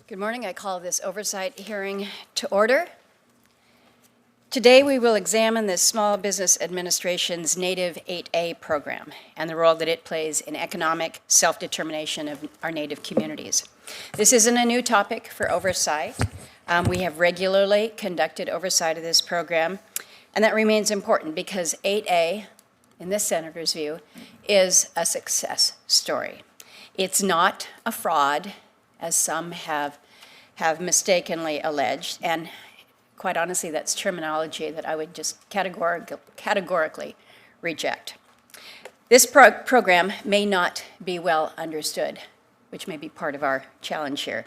Good morning. I call this oversight hearing to order. Today we will examine the Small Business Administration's Native 8A program and the role that it plays in economic self-determination of our Native communities. This isn't a new topic for oversight. We have regularly conducted oversight of this program, and that remains important because 8A, in this senator's view, is a success story. It's not a fraud, as some have mistakenly alleged, and quite honestly, that's terminology that I would just categorically reject. This program may not be well understood, which may be part of our challenge here,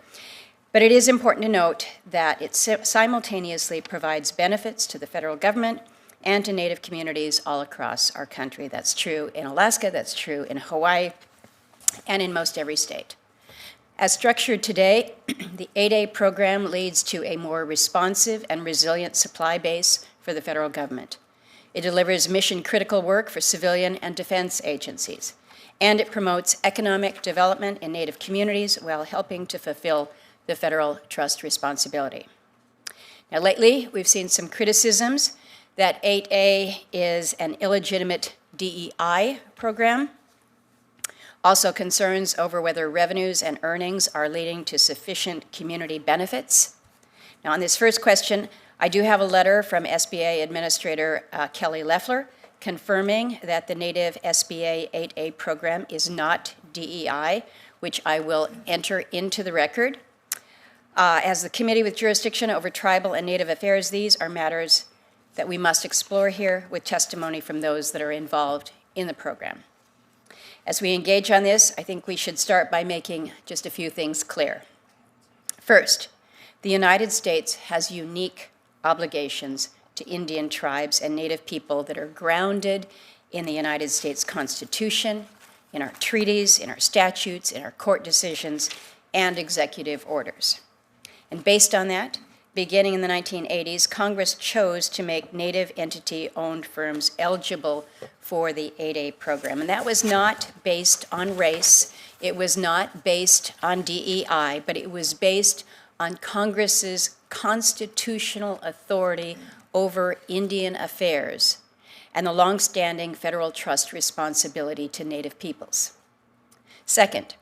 but it is important to note that it simultaneously provides benefits to the federal government and to Native communities all across our country. That's true in Alaska, that's true in Hawaii, and in most every state. As structured today, the 8A program leads to a more responsive and resilient supply base for the federal government. It delivers mission-critical work for civilian and defense agencies, and it promotes economic development in Native communities while helping to fulfill the federal trust responsibility. Now, lately, we've seen some criticisms that 8A is an illegitimate DEI program. Also concerns over whether revenues and earnings are leading to sufficient community benefits. Now, on this first question, I do have a letter from SBA Administrator Kelly Loeffler confirming that the Native SBA 8A program is not DEI, which I will enter into the record. As the Committee with Jurisdiction over Tribal and Native Affairs, these are matters that we must explore here with testimony from those that are involved in the program. As we engage on this, I think we should start by making just a few things clear. First, the United States has unique obligations to Indian tribes and Native people that are grounded in the United States Constitution, in our treaties, in our statutes, in our court decisions, and executive orders. And based on that, beginning in the 1980s, Congress chose to make Native entity-owned firms eligible for the 8A program. And that was not based on race, it was not based on DEI, but it was based on Congress's constitutional authority over Indian affairs and the longstanding federal trust responsibility to Native peoples. Second,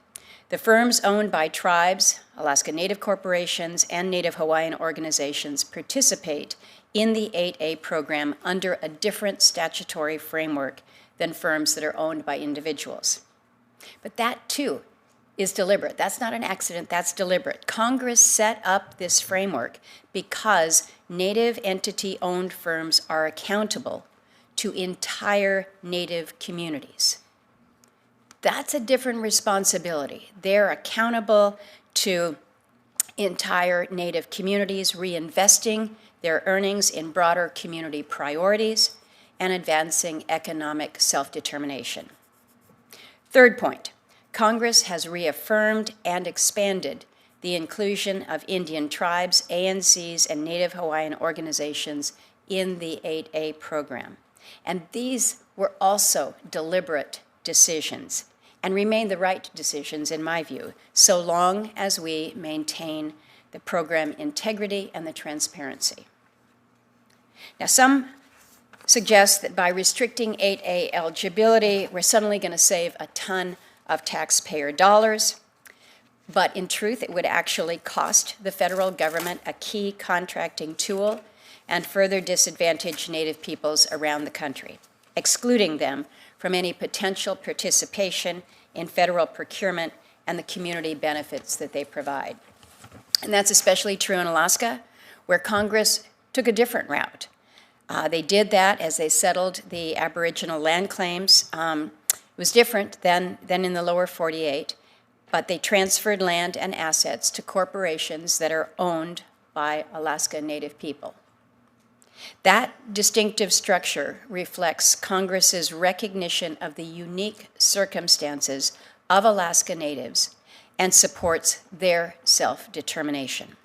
the firms owned by tribes, Alaska Native corporations, and Native Hawaiian organizations participate in the 8A program under a different statutory framework than firms that are owned by individuals. But that, too, is deliberate. That's not an accident, that's deliberate. Congress set up this framework because Native entity-owned firms are accountable to entire Native communities. That's a different responsibility. They're accountable to entire Native communities, reinvesting their earnings in broader community priorities and advancing economic self-determination. Third point, Congress has reaffirmed and expanded the inclusion of Indian tribes, ANCs, and Native Hawaiian organizations in the 8A program. And these were also deliberate decisions and remain the right decisions, in my view, so long as we maintain the program integrity and the transparency. Now, some suggest that by restricting 8A eligibility, we're suddenly going to save a ton of taxpayer dollars, but in truth, it would actually cost the federal government a key contracting tool and further disadvantage Native peoples around the country, excluding them from any potential participation in federal procurement and the community benefits that they provide. And that's especially true in Alaska, where Congress took a different route. They did that as they settled the Aboriginal land claims. It was different than in the lower 48, but they transferred land and assets to corporations that are owned by Alaska Native people. That distinctive structure reflects Congress's recognition of the unique circumstances of Alaska Natives and supports their self-determination.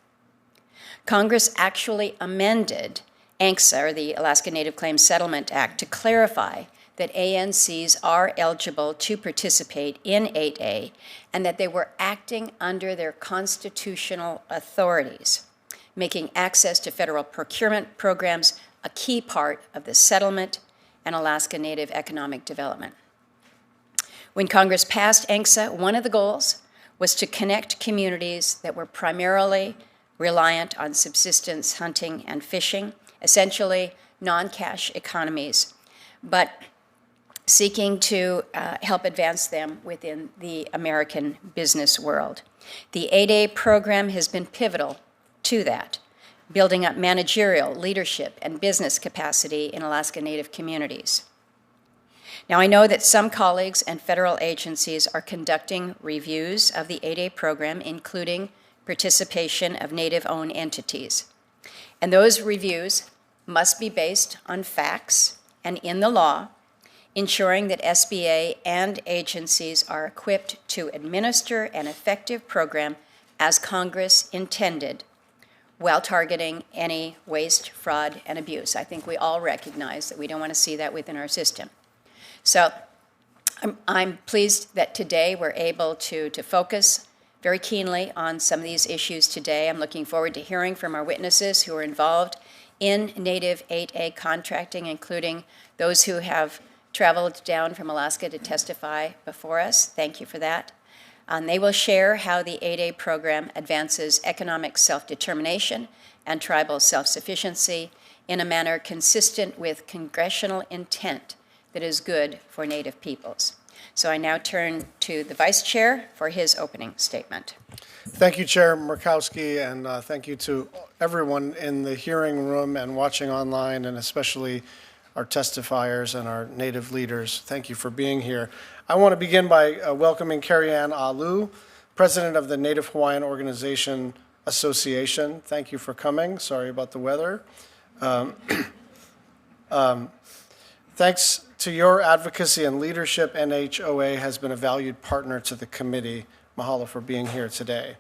Congress actually amended ANCSA, or the Alaska Native Claims Settlement Act, to clarify that ANCs are eligible to participate in 8A and that they were acting under their constitutional authorities, making access to federal procurement programs a key part of the settlement and Alaska Native economic development. When Congress passed ANCSA, one of the goals was to connect communities that were primarily reliant on subsistence hunting and fishing, essentially non-cash economies, but seeking to help advance them within the American business world. The 8A program has been pivotal to that, building up managerial, leadership, and business capacity in Alaska Native communities. Now, I know that some colleagues and federal agencies are conducting reviews of the 8A program, including participation of Native-owned entities. And those reviews must be based on facts and in the law, ensuring that SBA and agencies are equipped to administer an effective program as Congress intended, while targeting any waste, fraud, and abuse. I think we all recognize that we don't want to see that within our system. So I'm pleased that today we're able to focus very keenly on some of these issues today. I'm looking forward to hearing from our witnesses who are involved in Native 8A contracting, including those who have traveled down from Alaska to testify before us. Thank you for that. They will share how the 8A program advances economic self-determination and tribal self-sufficiency in a manner consistent with congressional intent that is good for Native peoples. So I now turn to the Vice Chair for his opening statement. Thank you, Chair Murkowski, and thank you to everyone in the hearing room and watching online, and especially our testifiers and our Native leaders. Thank you for being here. I want to begin by welcoming Cariann Alu, President of the Native Hawaiian Organization Association. Thank you for coming. Sorry about the weather. Thanks to your advocacy and leadership, NHOA has been a valued partner to the committee. Mahalo for being here today.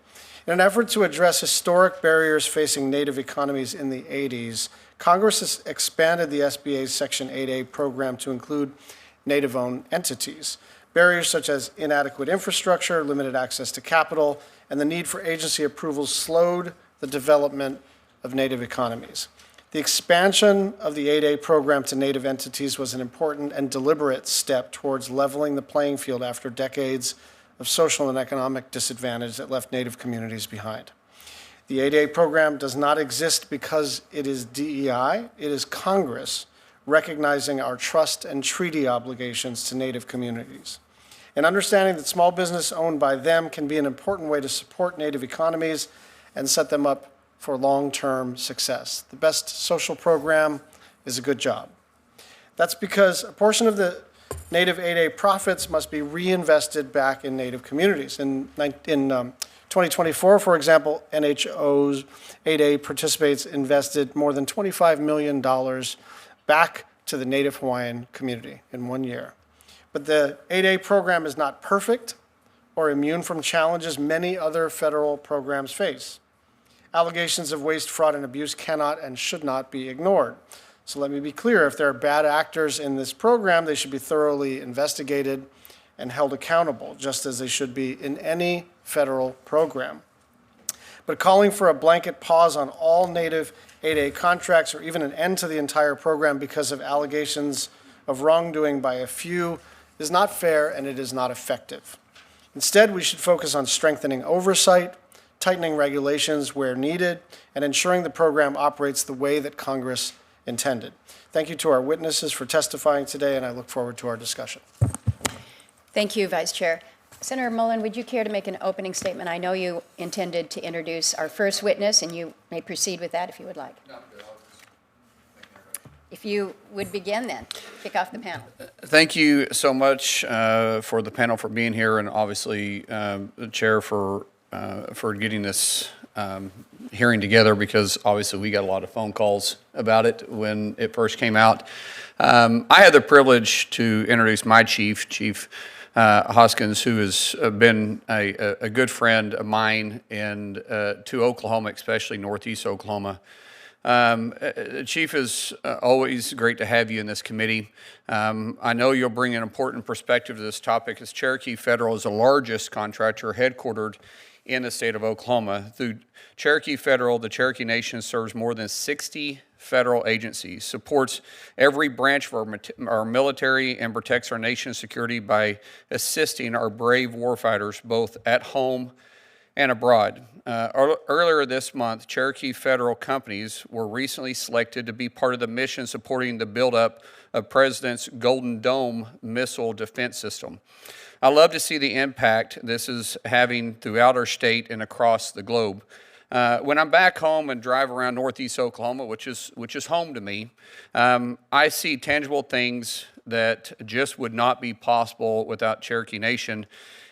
In an effort to address historic barriers facing Native economies in the 80s, Congress has expanded the SBA's Section 8A program to include Native-owned entities. Barriers such as inadequate infrastructure, limited access to capital, and the need for agency approvals slowed the development of Native economies. The expansion of the 8A program to Native entities was an important and deliberate step towards leveling the playing field after decades of social and economic disadvantage that left Native communities behind. The 8A program does not exist because it is DEI. It is Congress recognizing our trust and treaty obligations to Native communities, and understanding that small business owned by them can be an important way to support Native economies and set them up for long-term success. The best social program is a good job. That's because a portion of the Native 8A profits must be reinvested back in Native communities. In 2024, for example, NHO's 8A participates invested more than $25 million back to the Native Hawaiian community in 1 year. But the 8A program is not perfect or immune from challenges many other federal programs face. Allegations of waste, fraud, and abuse cannot and should not be ignored. So let me be clear, if there are bad actors in this program, they should be thoroughly investigated and held accountable, just as they should be in any federal program. But calling for a blanket pause on all Native 8A contracts or even an end to the entire program because of allegations of wrongdoing by a few is not fair and it is not effective. Instead, we should focus on strengthening oversight, tightening regulations where needed, and ensuring the program operates the way that Congress intended. Thank you to our witnesses for testifying today, and I look forward to our discussion. Thank you, Vice Chair. Senator Mullen, would you care to make an opening statement? I know you intended to introduce our first witness, and you may proceed with that if you would like. No, if you would begin then, kick off the panel. Thank you so much for the panel for being here, and obviously the chair for getting this hearing together, because obviously we got a lot of phone calls about it when it first came out. I had the privilege to introduce my chief, Hoskin, who has been a good friend of mine and to Oklahoma, especially Northeast Oklahoma, Chief, is always great to have you in this committee. I know you'll bring an important perspective to this topic, as Cherokee Federal is the largest contractor headquartered in the state of Oklahoma. Through Cherokee Federal, the Cherokee Nation serves more than 60 federal agencies, supports every branch of our military, and protects our nation's security by assisting our brave warfighters both at home and abroad. Earlier this month, Cherokee Federal companies were recently selected to be part of the mission supporting the buildup of President's Golden Dome missile defense system. I love to see the impact this is having throughout our state and across the globe. When I'm back home and drive around Northeast Oklahoma, which is home to me, I see tangible things that just would not be possible without Cherokee Nation,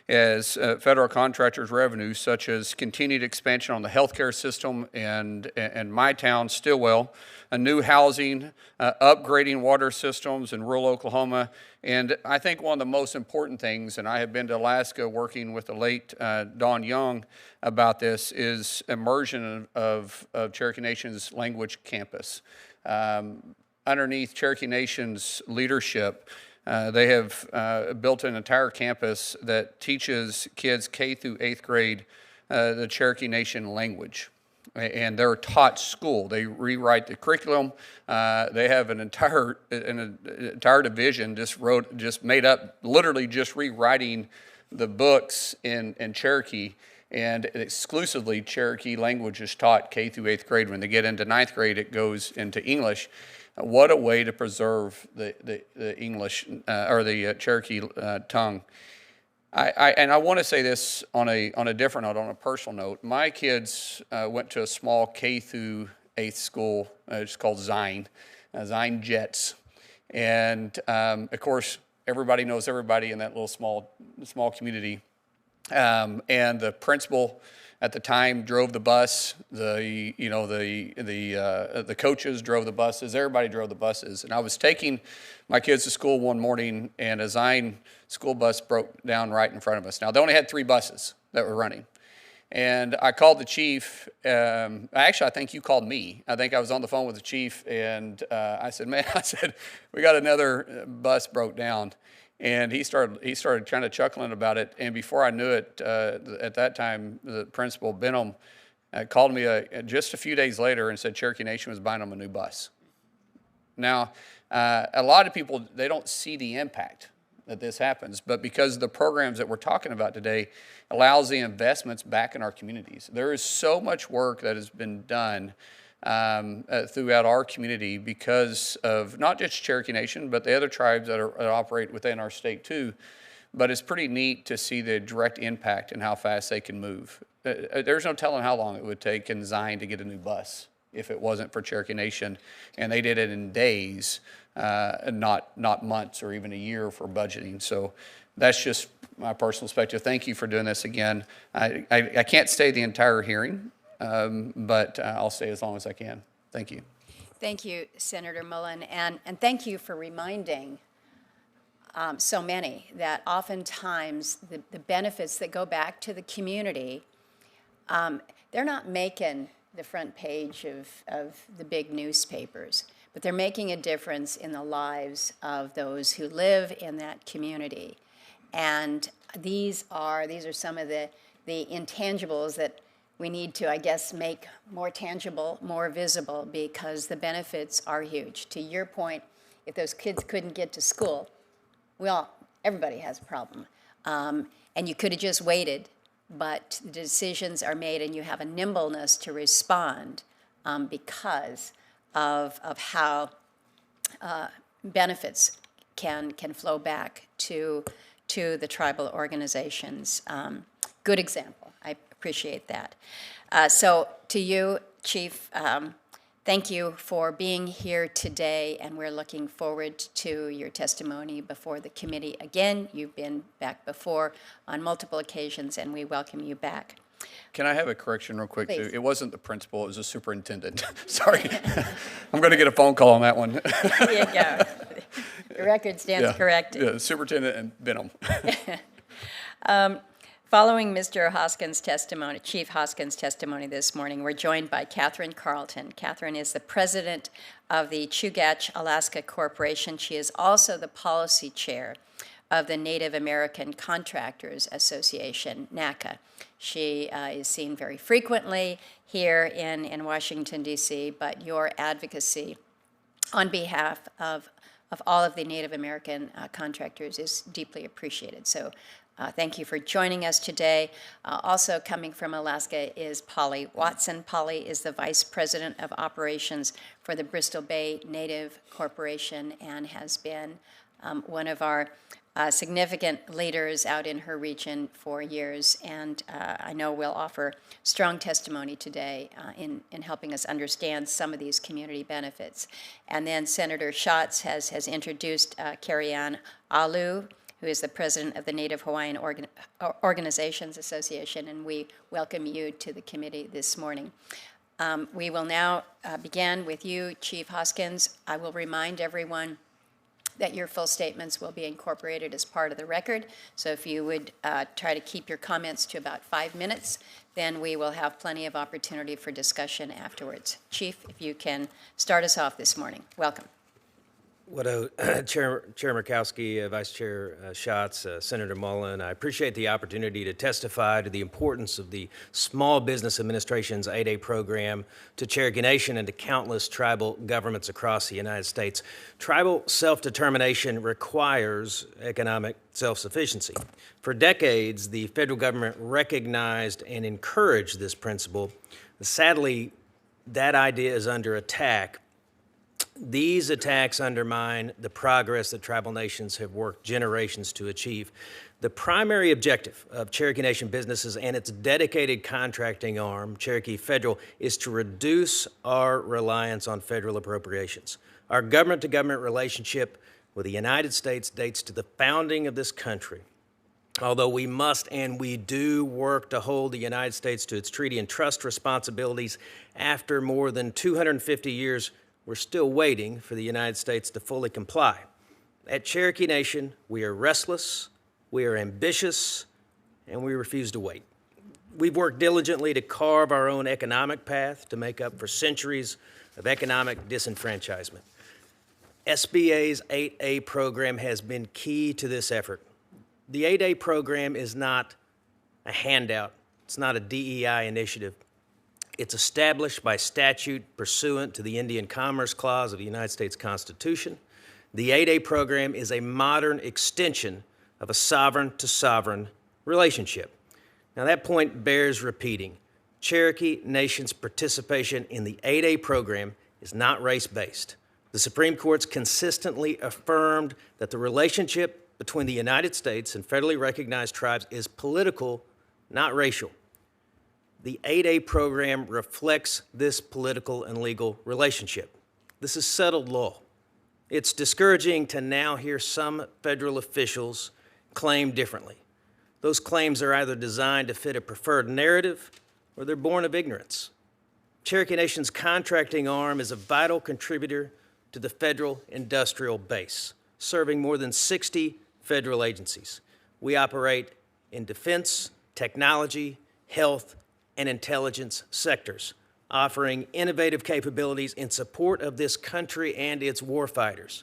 as federal contractors' revenues, such as continued expansion on the healthcare system and my town, Stillwell, a new housing, upgrading water systems in rural Oklahoma, and I think one of the most important things, and I have been to Alaska working with the late Don Young about this, is immersion of Cherokee Nation's language campus. Underneath Cherokee Nation's leadership, they have built an entire campus that teaches kids K through 8th grade the Cherokee Nation language. And they're taught school. They rewrite the curriculum. They have an entire division just made up, literally just rewriting the books in Cherokee. And exclusively Cherokee language is taught K through 8th grade. When they get into 9th grade, it goes into English. What a way to preserve the English or the Cherokee tongue. I want to say this on a different note, on a personal note. My kids went to a small K through 8th school. It's called Zion Jets, and of course everybody knows everybody in that little small community. And the principal at the time drove the bus. The coaches drove the buses. Everybody drove the buses. And I was taking my kids to school one morning, and a Zion school bus broke down right in front of us. Now, they only had 3 buses that were running. And I called the chief. Actually, I think you called me. I think I was on the phone with the chief, and I said, "Man," I said, "we got another bus broke down." And he started kind of chuckling about it. And before I knew it, at that time, the principal, Benham, called me just a few days later and said Cherokee Nation was buying them a new bus. Now, a lot of people, they don't see the impact that this happens, but because the programs that we're talking about today allows the investments back in our communities. There is so much work that has been done throughout our community because of not just Cherokee Nation, but the other tribes that operate within our state too. But it's pretty neat to see the direct impact and how fast they can move. There's no telling how long it would take in Zion to get a new bus if it wasn't for Cherokee Nation. And they did it in days, not months or even a year for budgeting. So that's just my personal perspective. Thank you for doing this again. I can't stay the entire hearing. But I'll stay as long as I can. Thank you. Thank you, Senator Mullen, and thank you for reminding so many that oftentimes the benefits that go back to the community, they're not making the front page of the big newspapers, but they're making a difference in the lives of those who live in that community. And these are some of the intangibles that we need to, I guess, make more tangible, more visible, because the benefits are huge. To your point, if those kids couldn't get to school, everybody has a problem. And you could have just waited, but the decisions are made and you have a nimbleness to respond because of how benefits can flow back to the tribal organizations. Good example. I appreciate that. So to you, Chief, thank you for being here today, and we're looking forward to your testimony before the committee. Again, you've been back before on multiple occasions, and we welcome you back. Can I have a correction real quick, Please. too? It wasn't the principal, it was the superintendent. Sorry. I'm going to get a phone call on that one. There you go. The record stands corrected. Yeah, superintendent and Benham. Following Mr. Hoskin's testimony, Chief Hoskin's testimony this morning, we're joined by Katherine Carlton. Katherine is the president of the Chugach, Alaska Corporation. She is also the policy chair of the Native American Contractors Association, NACA. She is seen very frequently here in Washington, D.C., but your advocacy on behalf of all of the Native American contractors is deeply appreciated. So thank you for joining us today. Also coming from Alaska is Polly Watson. Polly is the Vice President of Operations for the Bristol Bay Native Corporation and has been one of our significant leaders out in her region for years, and I know will offer strong testimony today in helping us understand some of these community benefits. And then Senator Schatz has introduced Cariann, who is the president of the Native Hawaiian Organizations Association, and we welcome you to the committee this morning. We will now begin with you, Chief Hoskins. I will remind everyone that your full statements will be incorporated as part of the record. So if you would try to keep your comments to about 5 minutes, then we will have plenty of opportunity for discussion afterwards. Chief, if you can start us off this morning. Welcome. Chair Murkowski, Vice Chair Schatz, Senator Mullen, I appreciate the opportunity to testify to the importance of the Small Business Administration's 8A program to Cherokee Nation and to countless tribal governments across the United States. Tribal self-determination requires economic self-sufficiency. For decades, the federal government recognized and encouraged this principle. Sadly, that idea is under attack. These attacks undermine the progress that tribal nations have worked generations to achieve. The primary objective of Cherokee Nation businesses and its dedicated contracting arm, Cherokee Federal, is to reduce our reliance on federal appropriations. Our government-to-government relationship with the United States dates to the founding of this country. Although we must and we do work to hold the United States to its treaty and trust responsibilities, after more than 250 years, we're still waiting for the United States to fully comply. At Cherokee Nation, we are restless, we are ambitious, and we refuse to wait. We've worked diligently to carve our own economic path to make up for centuries of economic disenfranchisement. SBA's 8A program has been key to this effort. The 8A program is not a handout. It's not a DEI initiative. It's established by statute pursuant to the Indian Commerce Clause of the United States Constitution. The 8A program is a modern extension of a sovereign-to-sovereign relationship. Now, that point bears repeating. Cherokee Nation's participation in the 8A program is not race-based. The Supreme Court's consistently affirmed that the relationship between the United States and federally recognized tribes is political, not racial. The 8A program reflects this political and legal relationship. This is settled law. It's discouraging to now hear some federal officials claim differently. Those claims are either designed to fit a preferred narrative or they're born of ignorance. Cherokee Nation's contracting arm is a vital contributor to the federal industrial base, serving more than 60 federal agencies. We operate in defense, technology, health, and intelligence sectors, offering innovative capabilities in support of this country and its warfighters.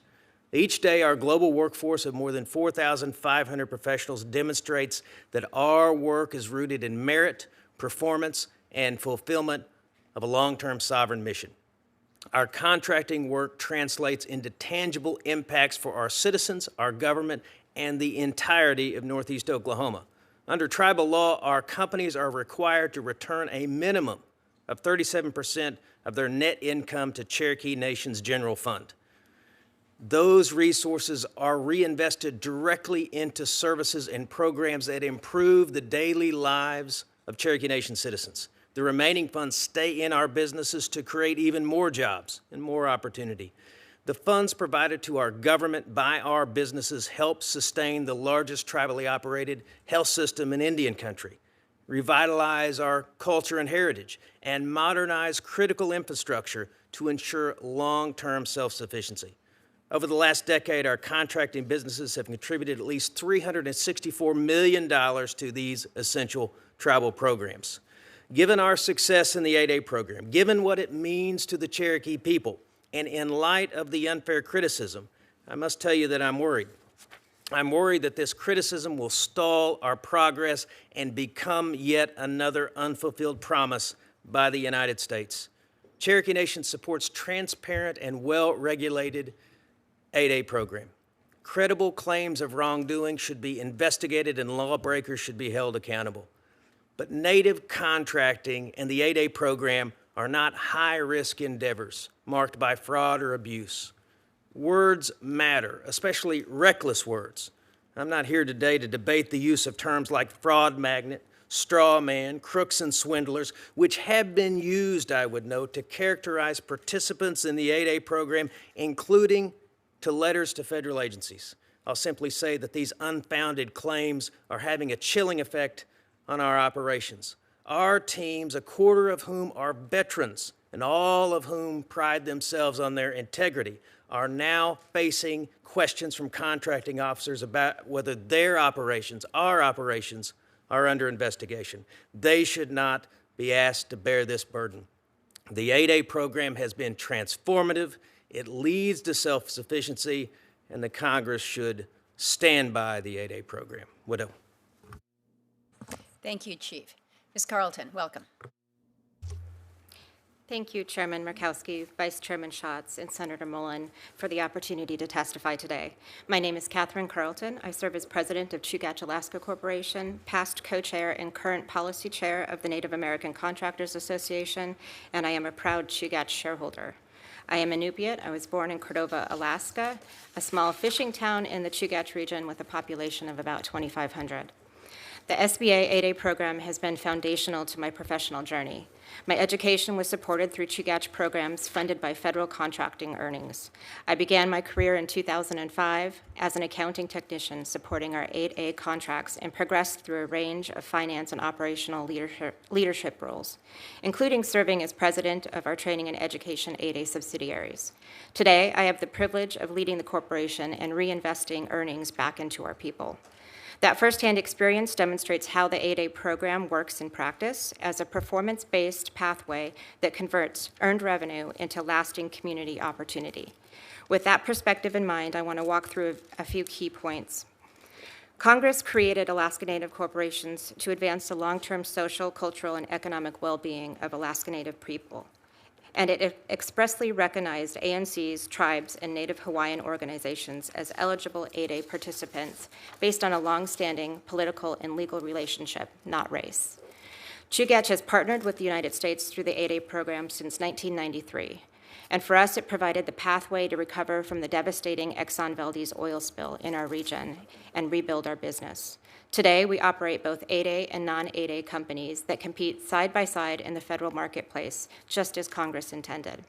Each day, our global workforce of more than 4,500 professionals demonstrates that our work is rooted in merit, performance, and fulfillment of a long-term sovereign mission. Our contracting work translates into tangible impacts for our citizens, our government, and the entirety of Northeast Oklahoma. Under tribal law, our companies are required to return a minimum of 37% of their net income to Cherokee Nation's general fund. Those resources are reinvested directly into services and programs that improve the daily lives of Cherokee Nation citizens. The remaining funds stay in our businesses to create even more jobs and more opportunity. The funds provided to our government by our businesses help sustain the largest tribally operated health system in Indian country, revitalize our culture and heritage, and modernize critical infrastructure to ensure long-term self-sufficiency. Over the last decade, our contracting businesses have contributed at least $364 million to these essential tribal programs. Given our success in the 8A program, given what it means to the Cherokee people, and in light of the unfair criticism, I must tell you that I'm worried. I'm worried that this criticism will stall our progress and become yet another unfulfilled promise by the United States. Cherokee Nation supports transparent and well-regulated 8A program. Credible claims of wrongdoing should be investigated and lawbreakers should be held accountable. But Native contracting and the 8A program are not high-risk endeavors marked by fraud or abuse. Words matter, especially reckless words. I'm not here today to debate the use of terms like fraud magnet, straw man, crooks and swindlers, which have been used, I would note, to characterize participants in the 8A program, including to letters to federal agencies. I'll simply say that these unfounded claims are having a chilling effect on our operations. Our teams, a quarter of whom are veterans and all of whom pride themselves on their integrity, are now facing questions from contracting officers about whether their operations, our operations, are under investigation. They should not be asked to bear this burden. The 8A program has been transformative. It leads to self-sufficiency, and the Congress should stand by the 8A program. Widow. Thank you, Chief. Ms. Carlton, welcome. Thank you, Chairman Murkowski, Vice Chairman Schatz, and Senator Mullen for the opportunity to testify today. My name is Katherine Carlton. I serve as president of Chugach Alaska Corporation, past co-chair and current policy chair of the Native American Contractors Association, and I am a proud Chugach shareholder. I am a Inupiat. I was born in Cordova, Alaska, a small fishing town in the Chugach region with a population of about 2,500. The SBA 8A program has been foundational to my professional journey. My education was supported through Chugach programs funded by federal contracting earnings. I began my career in 2005 as an accounting technician supporting our 8A contracts and progressed through a range of finance and operational leadership roles, including serving as president of our training and education 8A subsidiaries. Today, I have the privilege of leading the corporation and reinvesting earnings back into our people. That firsthand experience demonstrates how the 8A program works in practice as a performance-based pathway that converts earned revenue into lasting community opportunity. With that perspective in mind, I want to walk through a few key points. Congress created Alaska Native corporations to advance the long-term social, cultural, and economic well-being of Alaska Native people. And it expressly recognized ANCs, tribes, and Native Hawaiian organizations as eligible 8A participants based on a long-standing political and legal relationship, not race. Chugach has partnered with the United States through the 8A program since 1993, and for us it provided the pathway to recover from the devastating Exxon Valdez oil spill in our region and rebuild our business. Today, we operate both 8A and non-8A companies that compete side by side in the federal marketplace, just as Congress intended.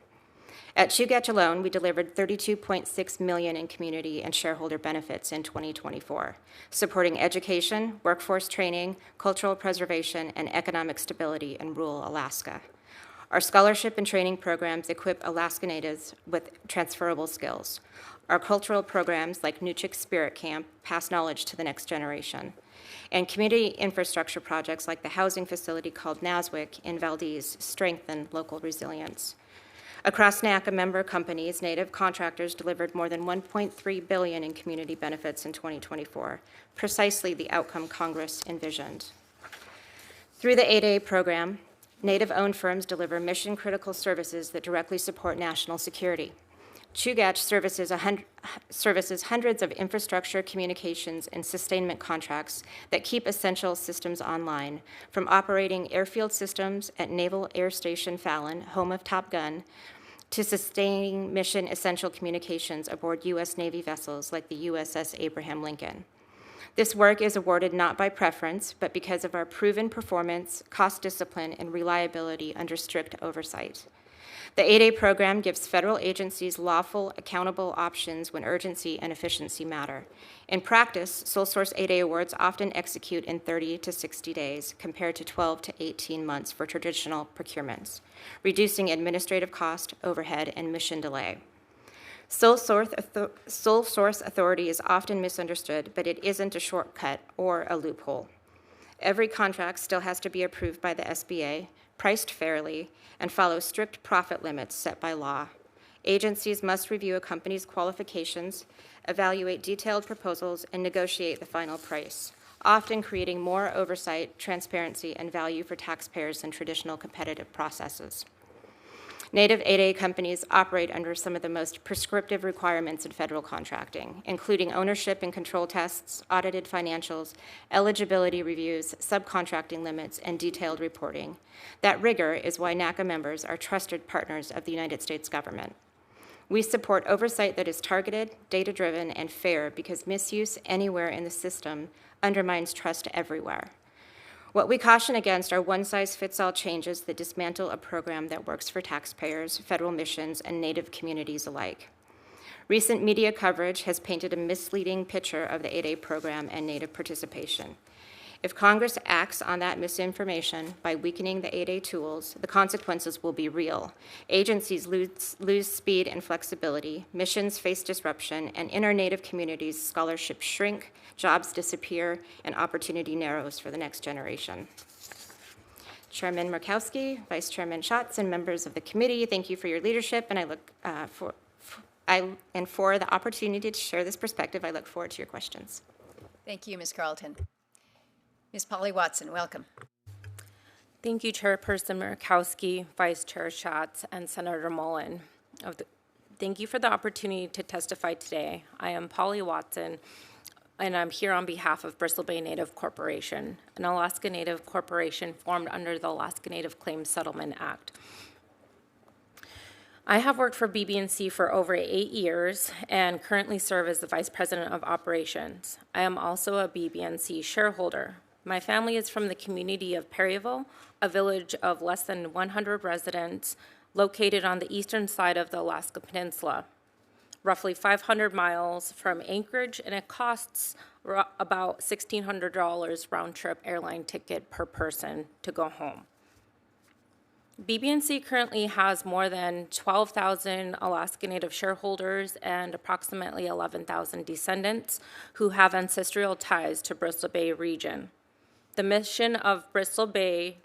At Chugach alone, we delivered $32.6 million in community and shareholder benefits in 2024, supporting education, workforce training, cultural preservation, and economic stability in rural Alaska. Our scholarship and training programs equip Alaska Natives with transferable skills. Our cultural programs like Nuchik Spirit Camp pass knowledge to the next generation. And community infrastructure projects like the housing facility called Naswick in Valdez strengthen local resilience. Across NACA member companies, Native contractors delivered more than $1.3 billion in community benefits in 2024, precisely the outcome Congress envisioned. Through the 8A program, Native-owned firms deliver mission-critical services that directly support national security. Chugach services hundreds of infrastructure, communications, and sustainment contracts that keep essential systems online, from operating airfield systems at Naval Air Station Fallon, home of Top Gun, to sustaining mission-essential communications aboard U.S. Navy vessels like the USS Abraham Lincoln. This work is awarded not by preference, but because of our proven performance, cost discipline, and reliability under strict oversight. The 8A program gives federal agencies lawful, accountable options when urgency and efficiency matter. In practice, sole source 8A awards often execute in 30 to 60 days, compared to 12 to 18 months for traditional procurements, reducing administrative cost, overhead, and mission delay. Sole source authority is often misunderstood, but it isn't a shortcut or a loophole. Every contract still has to be approved by the SBA, priced fairly, and follow strict profit limits set by law. Agencies must review a company's qualifications, evaluate detailed proposals, and negotiate the final price, often creating more oversight, transparency, and value for taxpayers than traditional competitive processes. Native 8A companies operate under some of the most prescriptive requirements in federal contracting, including ownership and control tests, audited financials, eligibility reviews, subcontracting limits, and detailed reporting. That rigor is why NACA members are trusted partners of the United States government. We support oversight that is targeted, data-driven, and fair because misuse anywhere in the system undermines trust everywhere. What we caution against are one-size-fits-all changes that dismantle a program that works for taxpayers, federal missions, and Native communities alike. Recent media coverage has painted a misleading picture of the 8A program and Native participation. If Congress acts on that misinformation by weakening the 8A tools, the consequences will be real. Agencies lose speed and flexibility, missions face disruption, and inner Native communities' scholarships shrink, jobs disappear, and opportunity narrows for the next generation. Chairman Murkowski, Vice Chairman Schatz, and members of the committee, thank you for your leadership, and I look for the opportunity to share this perspective. I look forward to your questions. Thank you, Ms. Carlton. Ms. Polly Watson, welcome. Thank you, Chairperson Murkowski, Vice Chair Schatz, and Senator Mullen. Thank you for the opportunity to testify today. I am Polly Watson, and I'm here on behalf of Bristol Bay Native Corporation, an Alaska Native corporation formed under the Alaska Native Claims Settlement Act. I have worked for BB&C for over 8 years and currently serve as the Vice President of Operations. I am also a BB&C shareholder. My family is from the community of Perryville, a village of less than 100 residents located on the eastern side of the Alaska Peninsula, roughly 500 miles from Anchorage, and it costs about $1,600 round-trip airline ticket per person to go home. BB&C currently has more than 12,000 Alaska Native shareholders and approximately 11,000 descendants who have ancestral ties to Bristol Bay region. The mission of Bristol Bay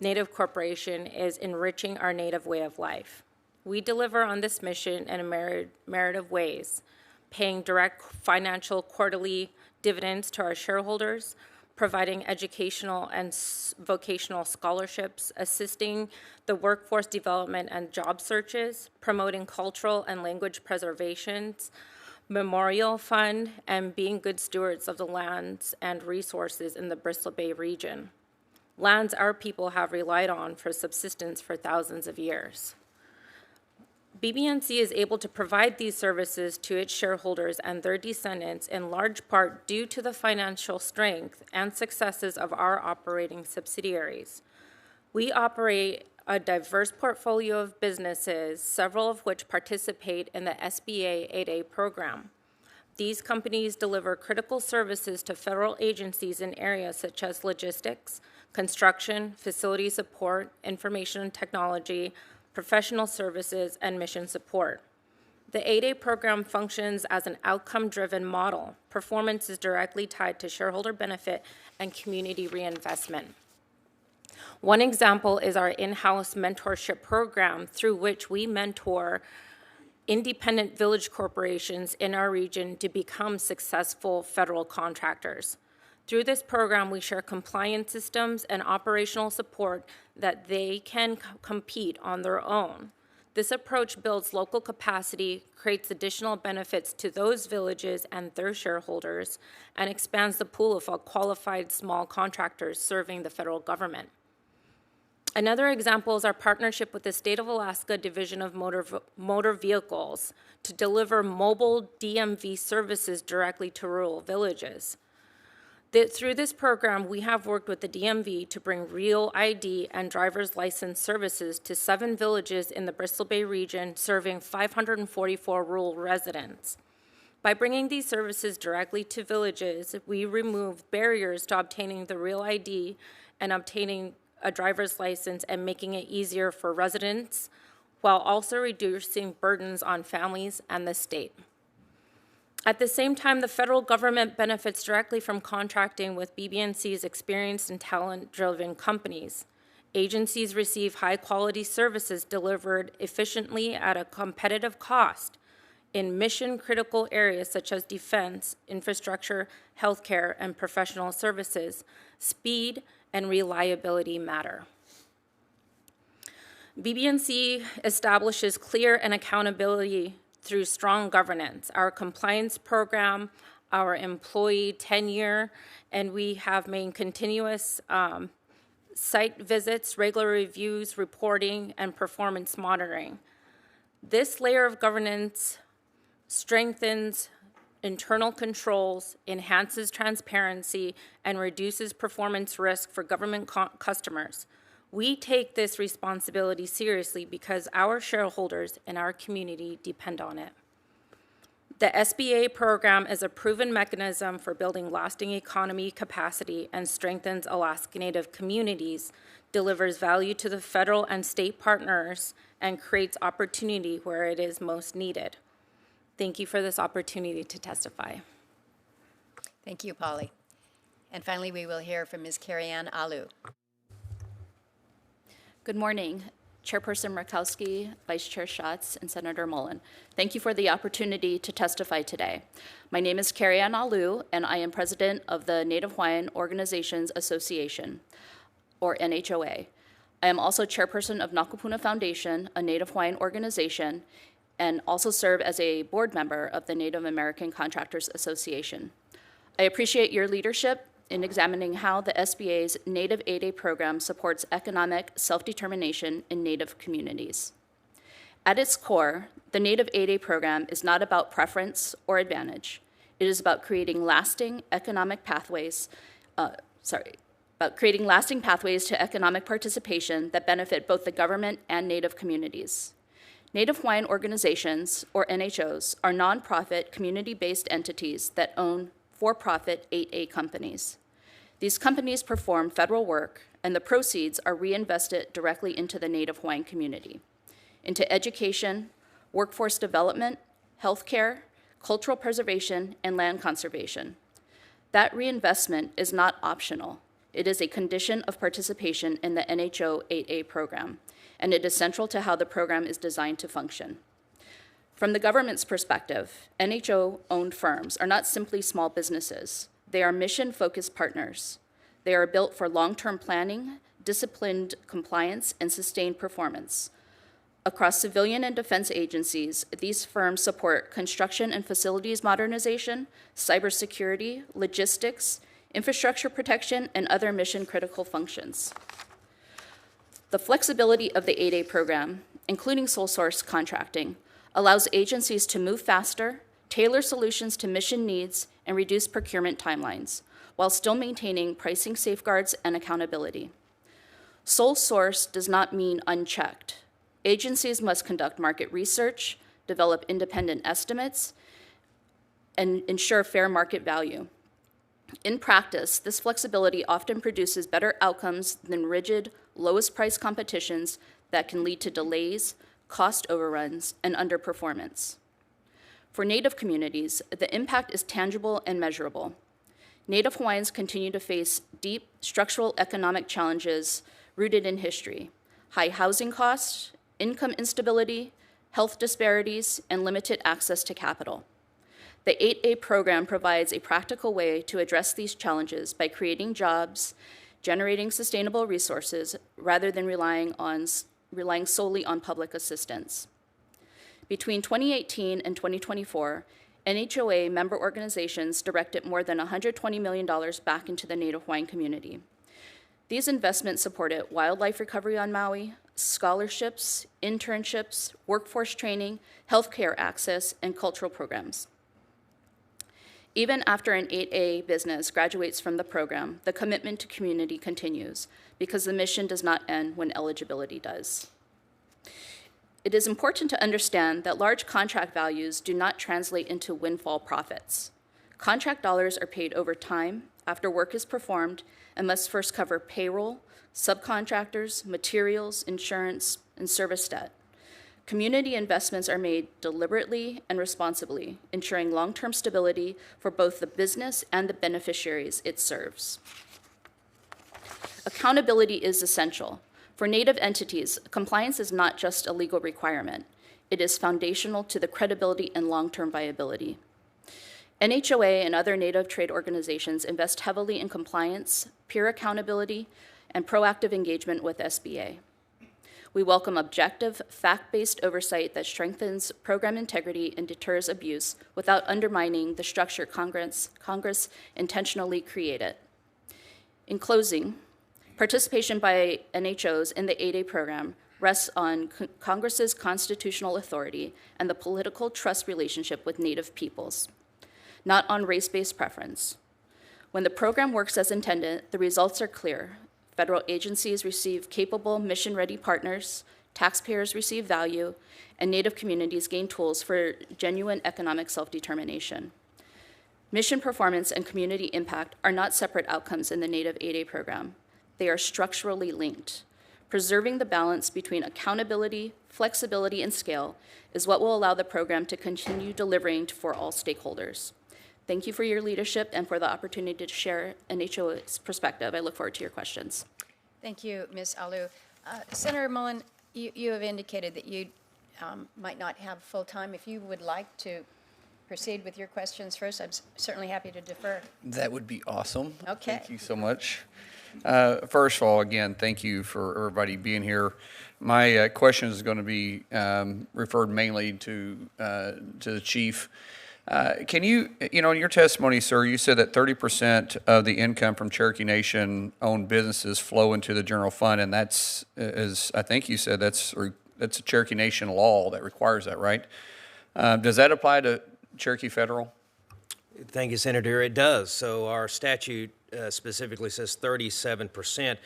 Native Corporation is enriching our Native way of life. We deliver on this mission in a myriad of ways, paying direct financial quarterly dividends to our shareholders, providing educational and vocational scholarships, assisting the workforce development and job searches, promoting cultural and language preservations, memorial fund, and being good stewards of the lands and resources in the Bristol Bay region. Lands our people have relied on for subsistence for thousands of years. BB&C is able to provide these services to its shareholders and their descendants in large part due to the financial strength and successes of our operating subsidiaries. We operate a diverse portfolio of businesses, several of which participate in the SBA 8A program. These companies deliver critical services to federal agencies in areas such as logistics, construction, facility support, information and technology, professional services, and mission support. The 8A program functions as an outcome-driven model. Performance is directly tied to shareholder benefit and community reinvestment. One example is our in-house mentorship program through which we mentor independent village corporations in our region to become successful federal contractors. Through this program, we share compliance systems and operational support that they can compete on their own. This approach builds local capacity, creates additional benefits to those villages and their shareholders, and expands the pool of qualified small contractors serving the federal government. Another example is our partnership with the State of Alaska Division of Motor Vehicles to deliver mobile DMV services directly to rural villages. Through this program, we have worked with the DMV to bring real ID and driver's license services to 7 villages in the Bristol Bay region, serving 544 rural residents. By bringing these services directly to villages, we remove barriers to obtaining the real ID and obtaining a driver's license and making it easier for residents, while also reducing burdens on families and the state. At the same time, the federal government benefits directly from contracting with BB&C's experienced and talent-driven companies. Agencies receive high-quality services delivered efficiently at a competitive cost in mission-critical areas such as defense, infrastructure, healthcare, and professional services. Speed and reliability matter. BB&C establishes clear and accountability through strong governance, our compliance program, our employee tenure, and we have made continuous site visits, regular reviews, reporting, and performance monitoring. This layer of governance strengthens internal controls, enhances transparency, and reduces performance risk for government customers. We take this responsibility seriously because our shareholders and our community depend on it. The SBA program is a proven mechanism for building lasting economy capacity and strengthens Alaska Native communities, delivers value to the federal and state partners, and creates opportunity where it is most needed. Thank you for this opportunity to testify. Thank you, Polly. And finally, we will hear from Ms. Cariann Alu. Good morning, Chairperson Murkowski, Vice Chair Schatz, and Senator Mullen. Thank you for the opportunity to testify today. My name is Cariann Alu, and I am president of the Native Hawaiian Organizations Association, or NHOA. I am also chairperson of Nakupuna Foundation, a Native Hawaiian organization, and also serve as a board member of the Native American Contractors Association. I appreciate your leadership in examining how the SBA's Native 8A program supports economic self-determination in Native communities. At its core, the Native 8A program is not about preference or advantage. It is about creating lasting economic pathways, to economic participation that benefit both the government and Native communities. Native Hawaiian organizations, or NHOs, are nonprofit, community-based entities that own for-profit 8A companies. These companies perform federal work, and the proceeds are reinvested directly into the Native Hawaiian community, into education, workforce development, healthcare, cultural preservation, and land conservation. That reinvestment is not optional. It is a condition of participation in the NHO 8A program, and it is central to how the program is designed to function. From the government's perspective, NHO-owned firms are not simply small businesses. They are mission-focused partners. They are built for long-term planning, disciplined compliance, and sustained performance. Across civilian and defense agencies, these firms support construction and facilities modernization, cybersecurity, logistics, infrastructure protection, and other mission-critical functions. The flexibility of the 8A program, including sole source contracting, allows agencies to move faster, tailor solutions to mission needs, and reduce procurement timelines, while still maintaining pricing safeguards and accountability. Sole source does not mean unchecked. Agencies must conduct market research, develop independent estimates, and ensure fair market value. In practice, this flexibility often produces better outcomes than rigid, lowest price competitions that can lead to delays, cost overruns, and underperformance. For Native communities, the impact is tangible and measurable. Native Hawaiians continue to face deep structural economic challenges rooted in history: high housing costs, income instability, health disparities, and limited access to capital. The 8A program provides a practical way to address these challenges by creating jobs, generating sustainable resources, rather than relying solely on public assistance. Between 2018 and 2024, NHOA member organizations directed more than $120 million back into the Native Hawaiian community. These investments supported wildlife recovery on Maui, scholarships, internships, workforce training, healthcare access, and cultural programs. Even after an 8A business graduates from the program, the commitment to community continues because the mission does not end when eligibility does. It is important to understand that large contract values do not translate into windfall profits. Contract dollars are paid over time after work is performed and must first cover payroll, subcontractors, materials, insurance, and service debt. Community investments are made deliberately and responsibly, ensuring long-term stability for both the business and the beneficiaries it serves. Accountability is essential. For Native entities, compliance is not just a legal requirement. It is foundational to the credibility and long-term viability. NHOA and other Native trade organizations invest heavily in compliance, peer accountability, and proactive engagement with SBA. We welcome objective, fact-based oversight that strengthens program integrity and deters abuse without undermining the structure Congress intentionally created. In closing, participation by NHOs in the 8A program rests on Congress's constitutional authority and the political trust relationship with Native peoples, not on race-based preference. When the program works as intended, the results are clear. Federal agencies receive capable, mission-ready partners, taxpayers receive value, and Native communities gain tools for genuine economic self-determination. Mission performance and community impact are not separate outcomes in the Native 8A program. They are structurally linked. Preserving the balance between accountability, flexibility, and scale is what will allow the program to continue delivering for all stakeholders. Thank you for your leadership and for the opportunity to share NHO's perspective. I look forward to your questions. Thank you, Ms. Alu. Senator Mullen, you have indicated that you might not have full time. If you would like to proceed with your questions first, I'm certainly happy to defer. That would be awesome. Okay. Thank you so much. First of all, again, thank you for everybody being here. My question is going to be referred mainly to the chief. Can you, in your testimony, sir, you said that 30% of the income from Cherokee Nation-owned businesses flow into the general fund, and that's, as I think you said, that's a Cherokee Nation law that requires that, right? Does that apply to Cherokee Federal? Thank you, Senator. It does. So our statute specifically says 37%.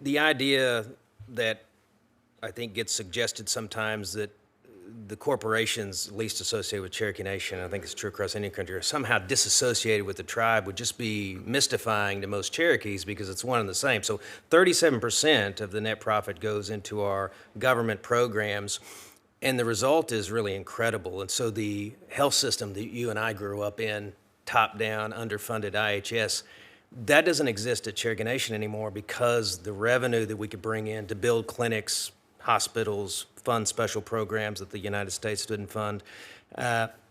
The idea that I think gets suggested sometimes that the corporations least associated with Cherokee Nation, I think it's true across Indian country, are somehow disassociated with the tribe would just be mystifying to most Cherokees because it's one and the same. So 37% of the net profit goes into our government programs, and the result is really incredible. And so the health system that you and I grew up in, top-down, underfunded IHS, that doesn't exist at Cherokee Nation anymore because the revenue that we could bring in to build clinics, hospitals, fund special programs that the United States didn't fund.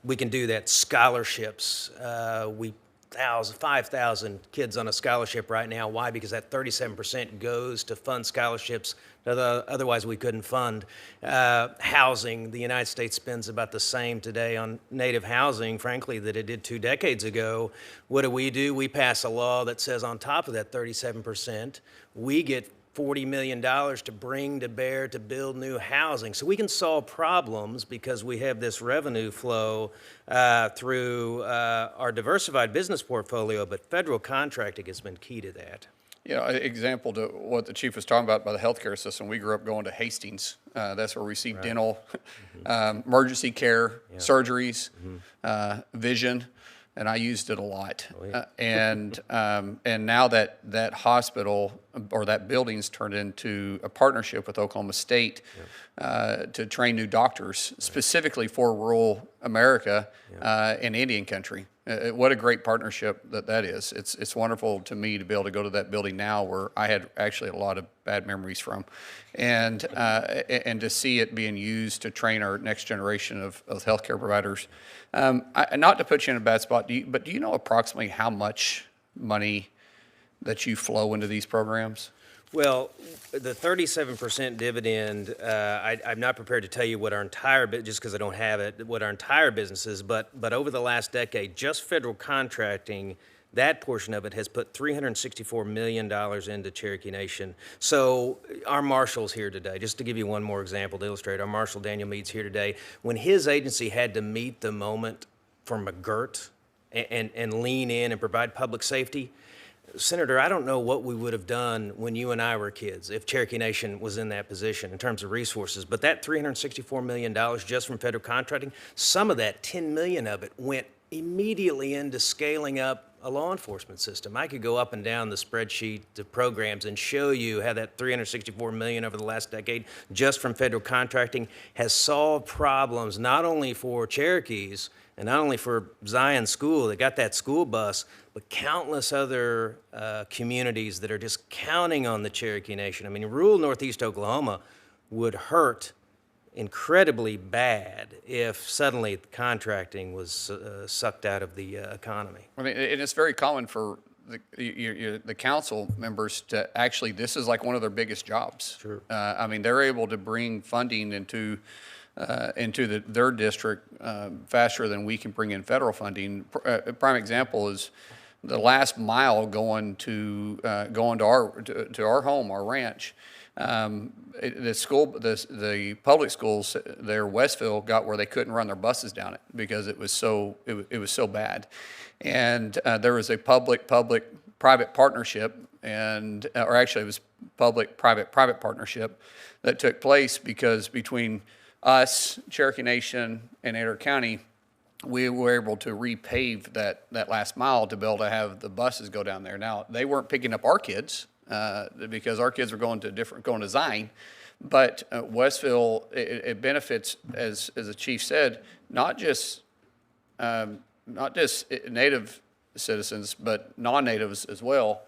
We can do that. Scholarships. 5,000 kids on a scholarship right now. Why? Because that 37% goes to fund scholarships that otherwise we couldn't fund. Housing. The United States spends about the same today on Native housing, frankly, that it did 2 decades ago. What do? We pass a law that says on top of that 37%, we get $40 million to bring to bear to build new housing. So we can solve problems because we have this revenue flow through our diversified business portfolio, but federal contracting has been key to that. Example to what the chief was talking about by the healthcare system. We grew up going to Hastings. That's where we see dental, emergency care, surgeries, vision. And I used it a lot. Oh, yeah. And now that hospital or that building's turned into a partnership with Oklahoma State to train new doctors specifically for rural America and Indian country. What a great partnership that is. It's wonderful to me to be able to go to that building now where I had actually a lot of bad memories from, and to see it being used to train our next generation of healthcare providers. Not to put you in a bad spot, but do you know approximately how much money that you flow into these programs? Well, the 37% dividend, I'm not prepared to tell you what our entire, just because I don't have it, what our entire business is, but over the last decade, just federal contracting, that portion of it has put $364 million into Cherokee Nation. So our marshal's here today. Just to give you one more example to illustrate, our marshal, Daniel Meade's here today. When his agency had to meet the moment for McGirt and lean in and provide public safety, Senator, I don't know what we would have done when you and I were kids if Cherokee Nation was in that position in terms of resources. But that $364 million just from federal contracting, some of that, $10 million of it, went immediately into scaling up a law enforcement system. I could go up and down the spreadsheet of programs and show you how that $364 million over the last decade, just from federal contracting, has solved problems not only for Cherokees and not only for Zion School that got that school bus, but countless other communities that are just counting on the Cherokee Nation. I mean, rural Northeast Oklahoma would hurt incredibly bad if suddenly contracting was sucked out of the economy. I mean, and it's very common for the council members to actually, this is like one of their biggest jobs. Sure. I mean, they're able to bring funding into their district faster than we can bring in federal funding. A prime example is the last mile going to our home, our ranch. The public schools there, Westville, got where they couldn't run their buses down it because it was so bad, and there was a public-private partnership, or actually it was public-private partnership that took place because between us, Cherokee Nation, and Adair County, we were able to repave that last mile to be able to have the buses go down there. Now, they weren't picking up our kids because our kids were going to Zion, but Westville, it benefits, as the chief said, not just native citizens, but non-natives as well.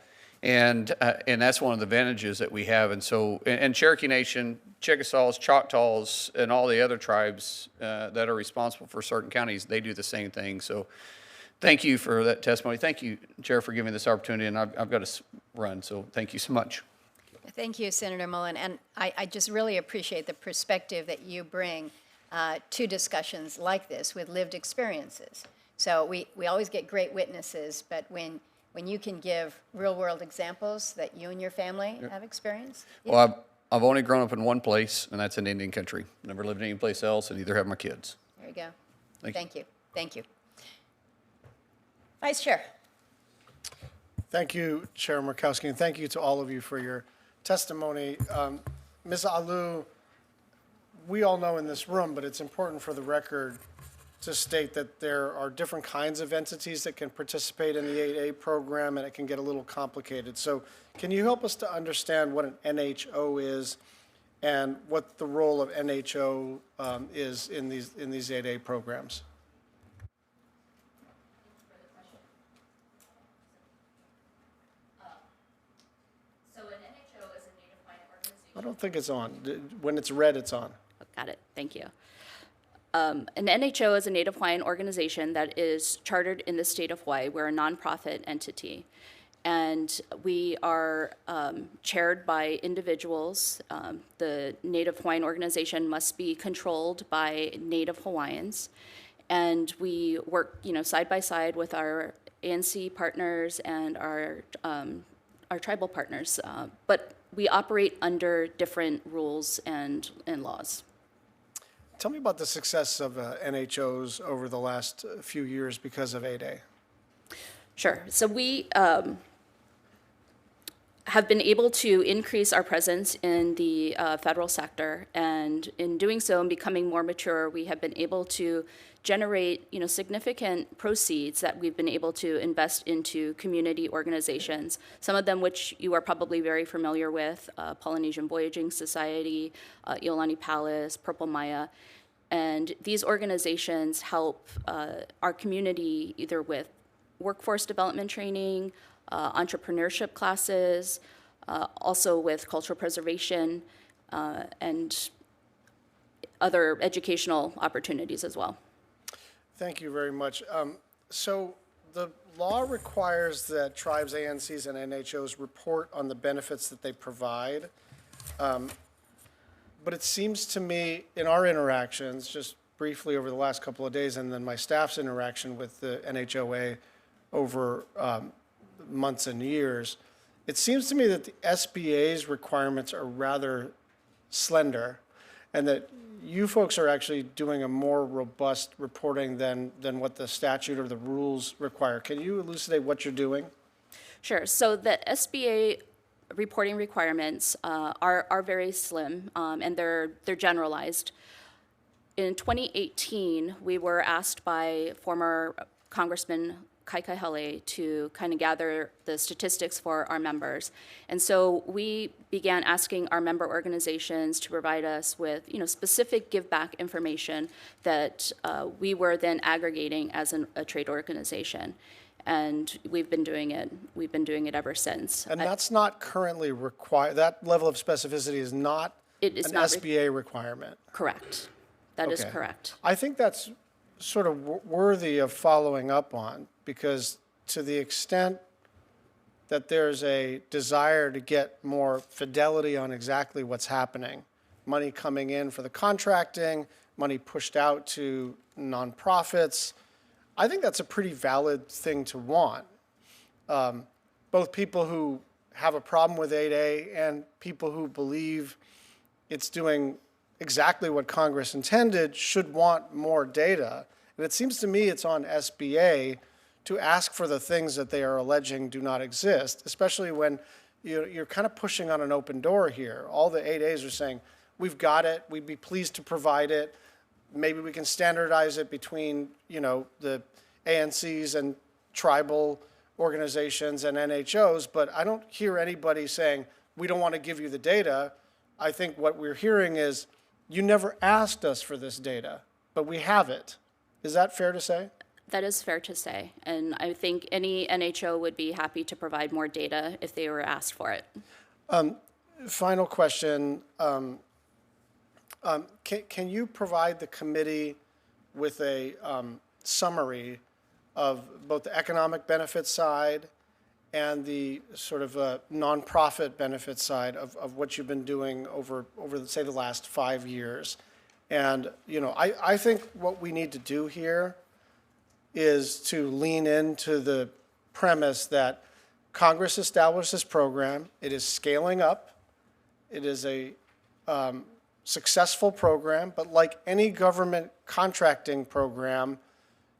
And that's one of the advantages that we have. And so, and Cherokee Nation, Chickasaws, Choctaws, and all the other tribes that are responsible for certain counties, they do the same thing. So thank you for that testimony. Thank you, Chair, for giving me this opportunity. And I've got to run, so thank you so much. Thank you, Senator Mullen. And I just really appreciate the perspective that you bring to discussions like this with lived experiences. So we always get great witnesses, but when you can give real-world examples that you and your family have experienced. Well, I've only grown up in one place, and that's in Indian country. Never lived any place else, and neither have my kids. There you go. Thank you. Thank you. Vice Chair. Thank you, Chair Murkowski, and thank you to all of you for your testimony. Ms. Alou, we all know in this room, but it's important for the record to state that there are different kinds of entities that can participate in the 8A program, and it can get a little complicated. So can you help us to understand what an NHO is and what the role of NHO is in these 8A programs? So an NHO is a Native Hawaiian organization. I don't think it's on. When it's red, it's on. Got it. Thank you. An NHO is a Native Hawaiian organization that is chartered in the state of Hawaii. We're a nonprofit entity, and we are chaired by individuals. The Native Hawaiian organization must be controlled by Native Hawaiians, and we work, side by side with our ANC partners and our tribal partners, but we operate under different rules and laws. Tell me about the success of NHOs over the last few years because of 8A. Sure. So we have been able to increase our presence in the federal sector, and in doing so and becoming more mature, we have been able to generate, significant proceeds that we've been able to invest into community organizations, some of them which you are probably very familiar with, Polynesian Voyaging Society, Iolani Palace, Purple Maya. And these organizations help our community either with workforce development training, entrepreneurship classes, also with cultural preservation, and other educational opportunities as well. Thank you very much. So the law requires that tribes, ANCs, and NHOs report on the benefits that they provide. But it seems to me, in our interactions, just briefly over the last couple of days, and then my staff's interaction with the NHOA over months and years, it seems to me that the SBA's requirements are rather slender, and that you folks are actually doing a more robust reporting than what the statute or the rules require. Can you elucidate what you're doing? Sure. So the SBA reporting requirements are very slim, and they're generalized. In 2018, we were asked by former Congressman Kaikaihale to kind of gather the statistics for our members. And so we began asking our member organizations to provide us with, specific give back information that we were then aggregating as a trade organization. And we've been doing it. We've been doing it ever since. And that's not currently required, that level of specificity is not It is an not SBA requirement. correct. That is Okay. correct. I think that's sort of worthy of following up on, because to the extent that there's a desire to get more fidelity on exactly what's happening, money coming in for the contracting, money pushed out to nonprofits, I think that's a pretty valid thing to want. Both people who have a problem with 8A and people who believe it's doing exactly what Congress intended should want more data. And it seems to me it's on SBA to ask for the things that they are alleging do not exist, especially when you're kind of pushing on an open door here. All the 8As are saying, we've got it, we'd be pleased to provide it, maybe we can standardize it between, the ANCs and tribal organizations and NHOs, but I don't hear anybody saying, we don't want to give you the data. I think what we're hearing is, you never asked us for this data, but we have it. Is that fair to say? That is fair to say. And I think any NHO would be happy to provide more data if they were asked for it. Final question. Can you provide the committee with a summary of both the economic benefit side and the sort of nonprofit benefit side of what you've been doing over say, the last 5 years? And, I think what we need to do here is to lean into the premise that Congress established this program. It is scaling up. It is a successful program, but like any government contracting program,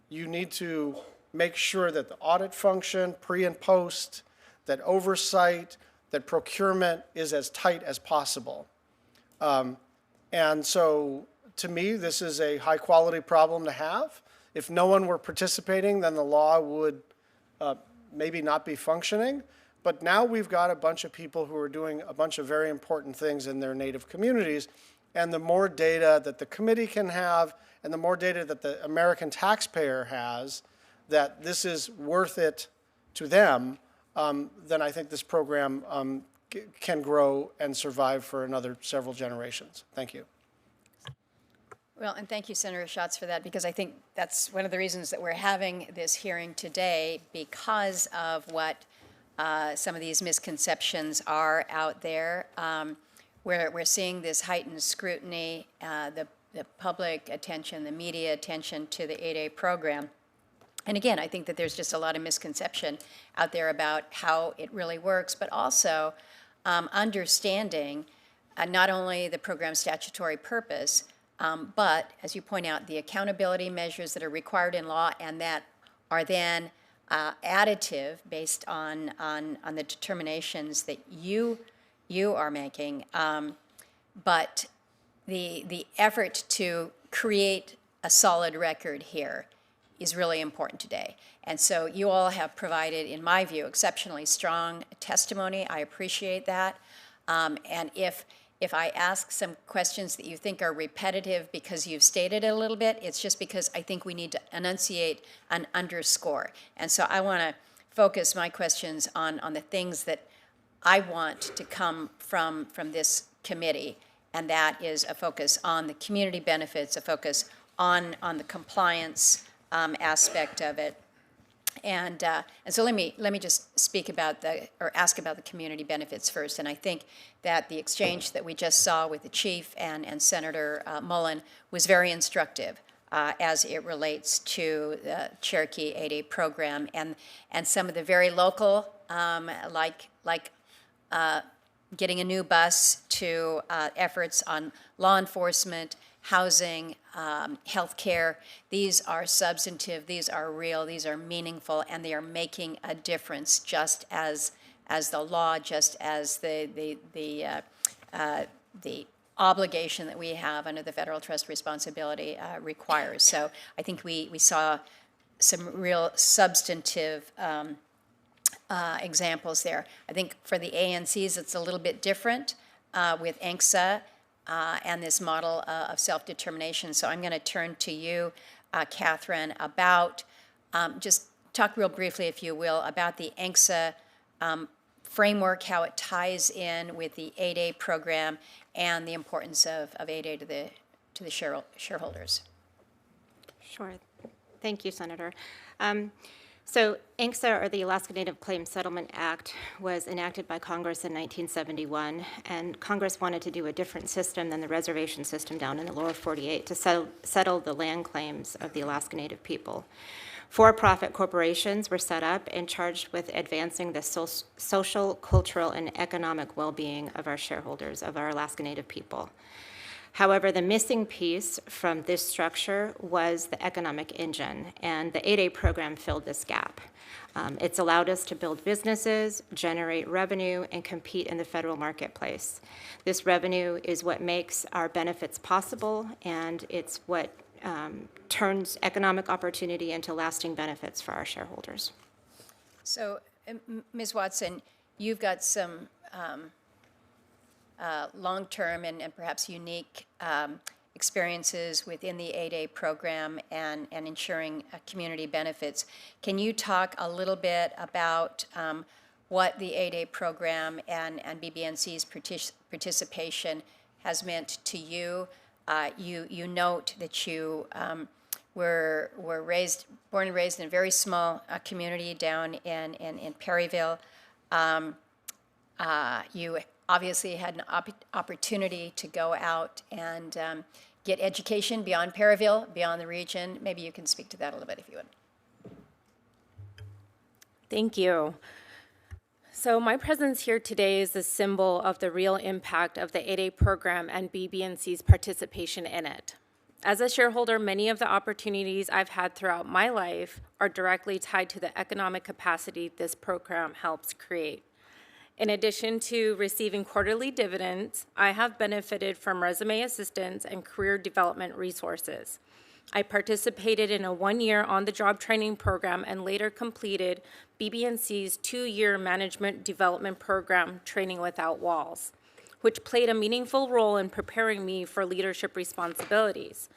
you need to make sure that the audit function, pre and post, that oversight, that procurement is as tight as possible. And so, to me, this is a high-quality problem to have. If no one were participating, then the law would maybe not be functioning. But now we've got a bunch of people who are doing a bunch of very important things in their native communities. And the more data that the committee can have, and the more data that the American taxpayer has, that this is worth it to them, then I think this program can grow and survive for another several generations. Thank you. Well, and thank you, Senator Schatz, for that, because I think that's one of the reasons that we're having this hearing today, because of what some of these misconceptions are out there. We're seeing this heightened scrutiny, the public attention, the media attention to the 8A program. And again, I think that there's just a lot of misconception out there about how it really works, but also understanding not only the program's statutory purpose, but, as you point out, the accountability measures that are required in law and that are then additive based on the determinations that you are making. But the effort to create a solid record here is really important today. And so you all have provided, in my view, exceptionally strong testimony. I appreciate that. And if I ask some questions that you think are repetitive because you've stated it a little bit, it's just because I think we need to enunciate and underscore. And so I want to focus my questions on the things that I want to come from this committee, and that is a focus on the community benefits, a focus on the compliance aspect of it. And so let me just speak about ask about the community benefits first. And I think that the exchange that we just saw with the chief and Senator Mullen was very instructive as it relates to the Cherokee 8A program and some of the very local, like getting a new bus, to efforts on law enforcement, housing, healthcare. These are substantive, these are real, these are meaningful, and they are making a difference, just as the law, just as the obligation that we have under the federal trust responsibility requires. So I think we saw some real substantive examples there. I think for the ANCs, it's a little bit different with ANCSA and this model of self-determination. So I'm going to turn to you, Katherine, about just talk real briefly, if you will, about the ANCSA framework, how it ties in with the 8A program and the importance of 8A to the shareholders. Sure. Thank you, Senator. So ANCSA, or the Alaska Native Claims Settlement Act, was enacted by Congress in 1971, and Congress wanted to do a different system than the reservation system down in the lower 48 to settle the land claims of the Alaska Native people. For-profit corporations were set up and charged with advancing the social, cultural, and economic well-being of our shareholders, of our Alaska Native people. However, the missing piece from this structure was the economic engine, and the 8A program filled this gap. It's allowed us to build businesses, generate revenue, and compete in the federal marketplace. This revenue is what makes our benefits possible, and it's what turns economic opportunity into lasting benefits for our shareholders. So, Ms. Watson, you've got some long-term and perhaps unique experiences within the 8A program and ensuring community benefits. Can you talk a little bit about what the 8A program and BBNC's participation has meant to you? You note that you were born and raised in a very small community down in Perryville. You obviously had an opportunity to go out and get education beyond Perryville, beyond the region. Maybe you can speak to that a little bit if you would. Thank you. So my presence here today is a symbol of the real impact of the 8A program and BBNC's participation in it. As a shareholder, many of the opportunities I've had throughout my life are directly tied to the economic capacity this program helps create. In addition to receiving quarterly dividends, I have benefited from resume assistance and career development resources. I participated in a one-year on-the-job training program and later completed BBNC's 2-year management development program, Training Without Walls, which played a meaningful role in preparing me for leadership responsibilities.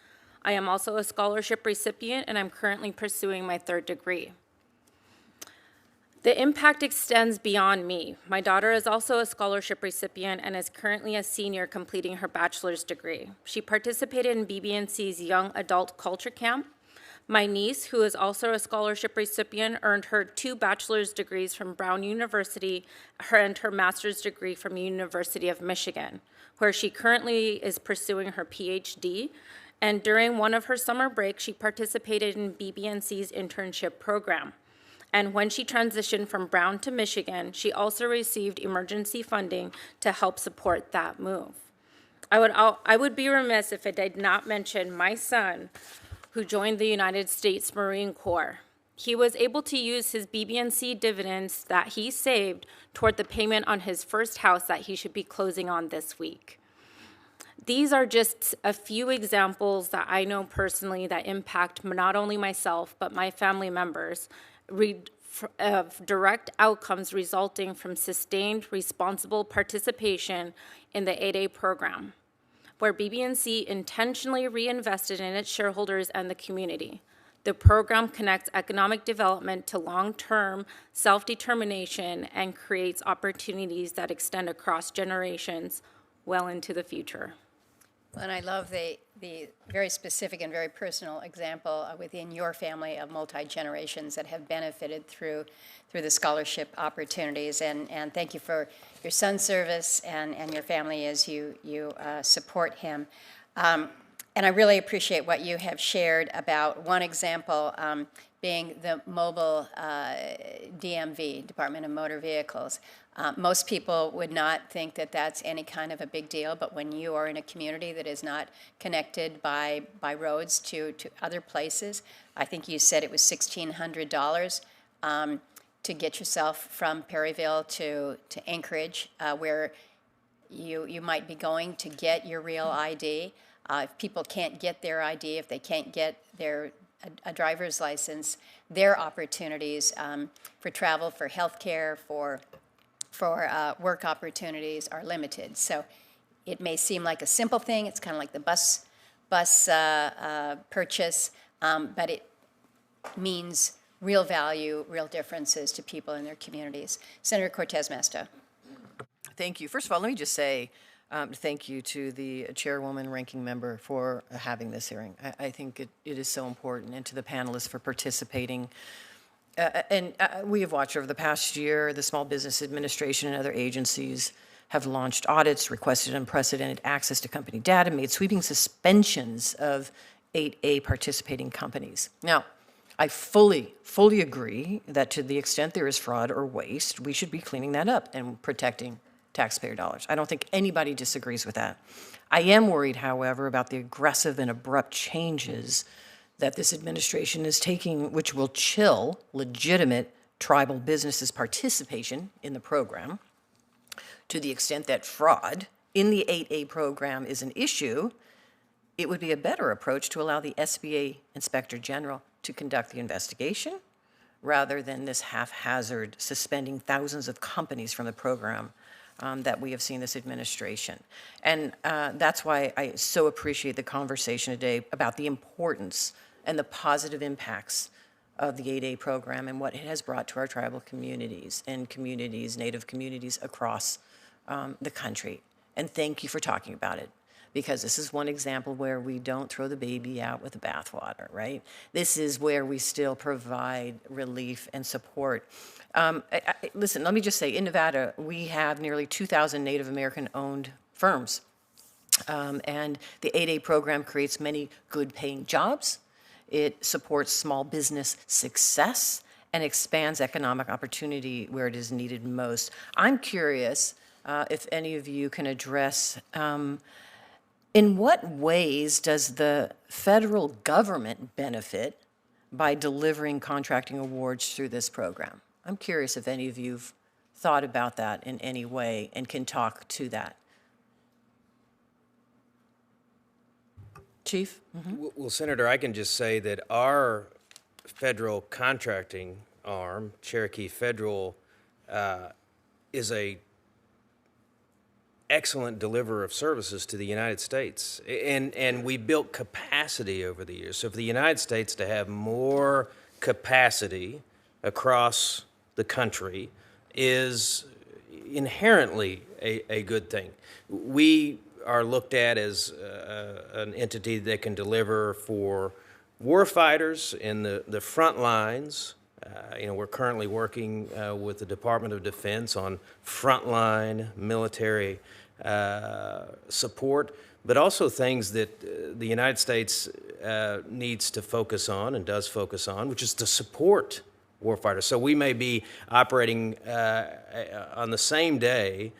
I am also a scholarship recipient, and I'm currently pursuing my 3rd degree. The impact extends beyond me. My daughter is also a scholarship recipient and is currently a senior completing her bachelor's degree. She participated in BBNC's Young Adult Culture Camp. My niece, who is also a scholarship recipient, earned her 2 bachelor's degrees from Brown University and her master's degree from University of Michigan, where she currently is pursuing her PhD. And during one of her summer breaks, she participated in BBNC's internship program. And when she transitioned from Brown to Michigan, she also received emergency funding to help support that move. I would be remiss if I did not mention my son, who joined the United States Marine Corps. He was able to use his BBNC dividends that he saved toward the payment on his first house that he should be closing on this week. These are just a few examples that I know personally that impact not only myself, but my family members, of direct outcomes resulting from sustained, responsible participation in the 8A program, where BBNC intentionally reinvested in its shareholders and the community. The program connects economic development to long-term self-determination and creates opportunities that extend across generations well into the future. And I love the very specific and very personal example within your family of multi-generations that have benefited through the scholarship opportunities. And thank you for your son's service and your family as you support him. And I really appreciate what you have shared about one example being the mobile DMV, Department of Motor Vehicles. Most people would not think that that's any kind of a big deal, but when you are in a community that is not connected by roads to other places, I think you said it was $1,600 to get yourself from Perryville to Anchorage, where you might be going to get your real ID. If people can't get their ID, if they can't get their a driver's license, their opportunities for travel, for healthcare, for work opportunities are limited. So it may seem like a simple thing. It's kind of like the bus purchase, but it means real value, real differences to people in their communities. Senator Cortez Masto. Thank you. First of all, let me just say thank you to the chairwoman, ranking member, for having this hearing. I think it is so important, and to the panelists for participating. We have watched over the past year, the Small Business Administration and other agencies have launched audits, requested unprecedented access to company data, made sweeping suspensions of 8A participating companies. Now, I fully agree that to the extent there is fraud or waste, we should be cleaning that up and protecting taxpayer dollars. I don't think anybody disagrees with that. I am worried, however, about the aggressive and abrupt changes that this administration is taking, which will chill legitimate tribal businesses' participation in the program. To the extent that fraud in the 8A program is an issue, it would be a better approach to allow the SBA Inspector General to conduct the investigation rather than this haphazard suspending thousands of companies from the program that we have seen this administration. And that's why I so appreciate the conversation today about the importance and the positive impacts of the 8A program and what it has brought to our tribal communities and communities, Native communities across the country. And thank you for talking about it, because this is one example where we don't throw the baby out with the bathwater, right? This is where we still provide relief and support. Listen, let me just say, in Nevada, we have nearly 2,000 Native American-owned firms. And the 8A program creates many good-paying jobs. It supports small business success and expands economic opportunity where it is needed most. I'm curious if any of you can address in what ways does the federal government benefit by delivering contracting awards through this program? I'm curious if any of you've thought about that in any way and can talk to that. Chief? Well, Senator, I can just say that our federal contracting arm, Cherokee Federal, is a excellent deliverer of services to the United States. And we built capacity over the years. So for the United States to have more capacity across the country is inherently a good thing. We are looked at as an entity that can deliver for warfighters in the front lines. We're currently working with the Department of Defense on frontline military support, but also things that the United States needs to focus on and does focus on, which is to support warfighters. So we may be operating on the same day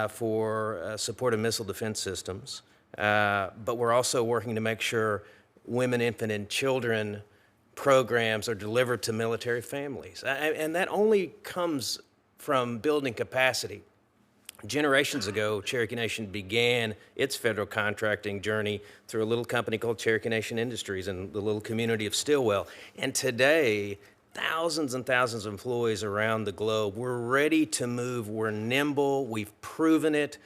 for supported missile defense systems, but we're also working to make sure women, infant, and children programs are delivered to military families. And that only comes from building capacity. Generations ago, Cherokee Nation began its federal contracting journey through a little company called Cherokee Nation Industries in the little community of Stillwell. And today, thousands and thousands of employees around the globe. We're ready to move. We're nimble. We've proven it.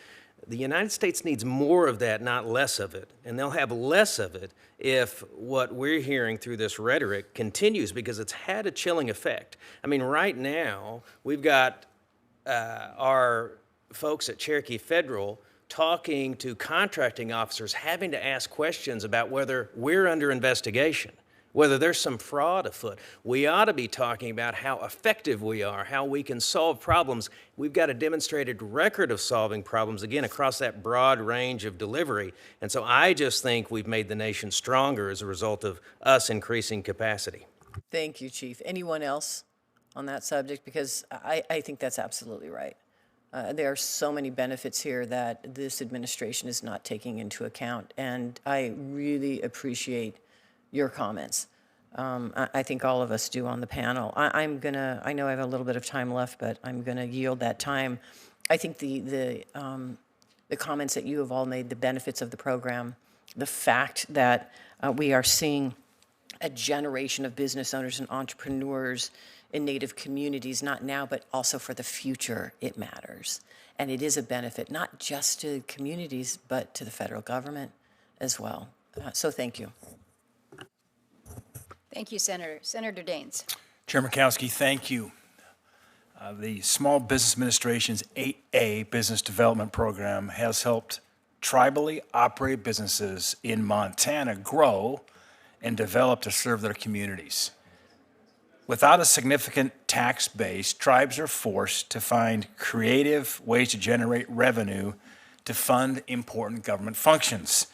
The United States needs more of that, not less of it. And they'll have less of it if what we're hearing through this rhetoric continues, because it's had a chilling effect. I mean, right now, we've got our folks at Cherokee Federal talking to contracting officers, having to ask questions about whether we're under investigation, whether there's some fraud afoot. We ought to be talking about how effective we are, how we can solve problems. We've got a demonstrated record of solving problems, again, across that broad range of delivery. And so I just think we've made the nation stronger as a result of us increasing capacity. Thank you, Chief. Anyone else on that subject? Because I think that's absolutely right. There are so many benefits here that this administration is not taking into account, and I really appreciate your comments. I think all of us do on the panel. I know I have a little bit of time left, but I'm gonna yield that time. I think the comments that you have all made, the benefits of the program, the fact that we are seeing a generation of business owners and entrepreneurs in Native communities, not now, but also for the future. It matters. And it is a benefit, not just to communities, but to the federal government as well. So thank you. Thank you, Senator. Senator Daines. Chair Murkowski, thank you. The Small Business Administration's 8A Business Development Program has helped tribally operated businesses in Montana grow and develop to serve their communities. Without a significant tax base, tribes are forced to find creative ways to generate revenue to fund important government functions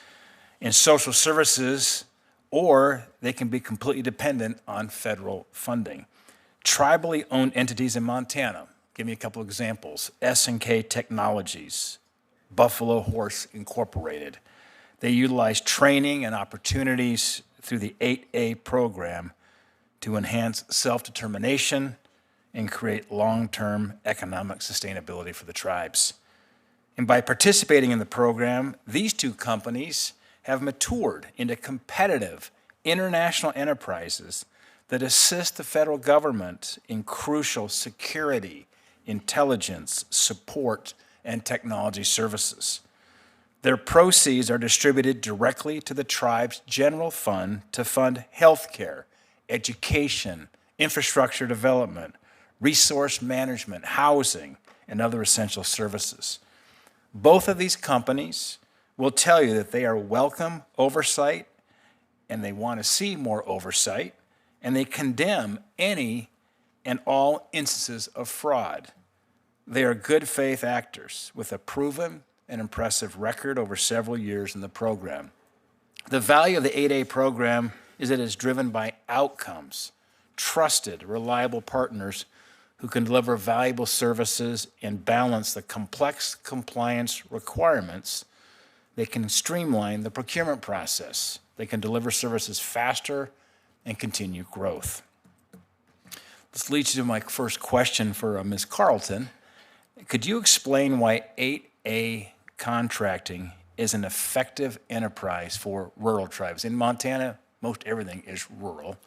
in social services, or they can be completely dependent on federal funding. Tribally owned entities in Montana, give me a couple examples, S&K Technologies, Buffalo Horse Incorporated. They utilize training and opportunities through the 8A program to enhance self-determination and create long-term economic sustainability for the tribes. And by participating in the program, these two companies have matured into competitive international enterprises that assist the federal government in crucial security, intelligence, support, and technology services. Their proceeds are distributed directly to the tribe's general fund to fund healthcare, education, infrastructure development, resource management, housing, and other essential services. Both of these companies will tell you that they are welcome oversight and they want to see more oversight, and they condemn any and all instances of fraud. They are good faith actors with a proven and impressive record over several years in the program. The value of the 8A program is that it is driven by outcomes, trusted, reliable partners who can deliver valuable services and balance the complex compliance requirements. They can streamline the procurement process. They can deliver services faster and continue growth. This leads to my first question for Ms. Carlton. Could you explain why 8A contracting is an effective enterprise for rural tribes? In Montana, most everything is rural.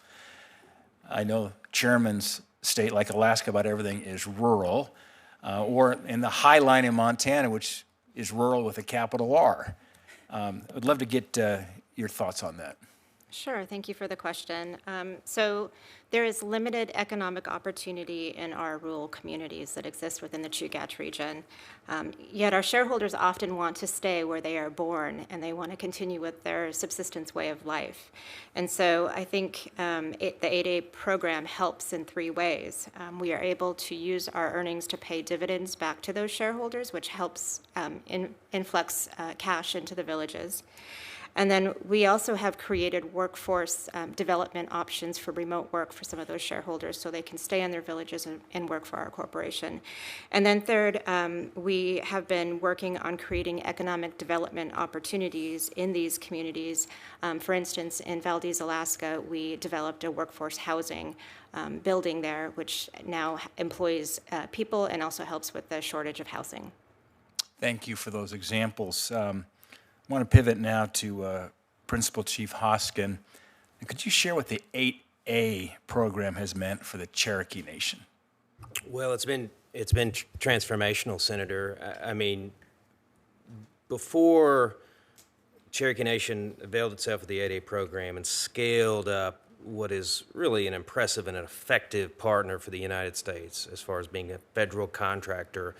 I know Chairman's state, like Alaska, about everything is rural, or in the High Line in Montana, which is rural with a capital R. I'd love to get your thoughts on that. Sure, thank you for the question. So there is limited economic opportunity in our rural communities that exist within the Chugach region. Yet our shareholders often want to stay where they are born and they want to continue with their subsistence way of life. And so I think the 8A program helps in three ways. We are able to use our earnings to pay dividends back to those shareholders, which helps influx cash into the villages. And then we also have created workforce development options for remote work for some of those shareholders so they can stay in their villages and work for our corporation. And then third, we have been working on creating economic development opportunities in these communities. For instance, in Valdez, Alaska, we developed a workforce housing building there, which now employs people and also helps with the shortage of housing. Thank you for those examples. I want to pivot now to Principal Chief Hoskin. Could you share what the 8A program has meant for the Cherokee Nation? Well, it's been transformational, Senator. I mean, before Cherokee Nation availed itself of the 8A program and scaled up what is really an impressive and an effective partner for the United States as far as being a federal contractor,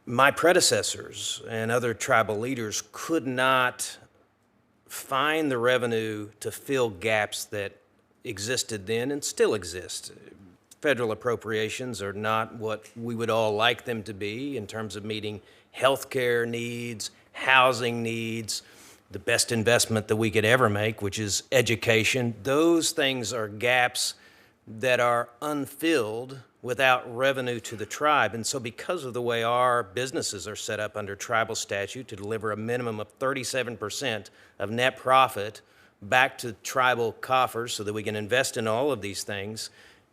my predecessors and other tribal leaders could not find the revenue to fill gaps that existed then and still exist. Federal appropriations are not what we would all like them to be in terms of meeting healthcare needs, housing needs, the best investment that we could ever make, which is education. Those things are gaps that are unfilled without revenue to the tribe. And so because of the way our businesses are set up under tribal statute to deliver a minimum of 37% of net profit back to tribal coffers so that we can invest in all of these things,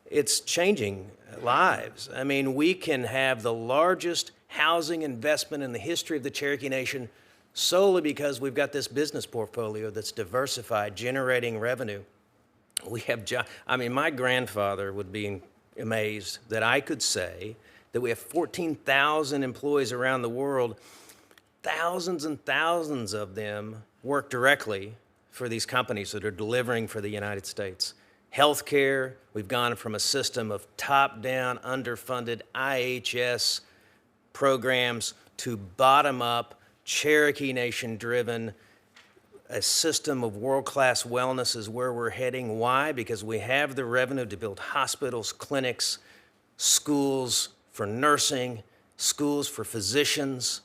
it's changing lives. I mean, we can have the largest housing investment in the history of the Cherokee Nation solely because we've got this business portfolio that's diversified, generating revenue. We have my grandfather would be amazed that I could say that we have 14,000 employees around the world. Thousands and thousands of them work directly for these companies that are delivering for the United States. Healthcare, we've gone from a system of top-down, underfunded IHS programs to bottom-up, Cherokee Nation-driven. A system of world-class wellness is where we're heading. Why? Because we have the revenue to build hospitals, clinics, schools for nursing, schools for physicians,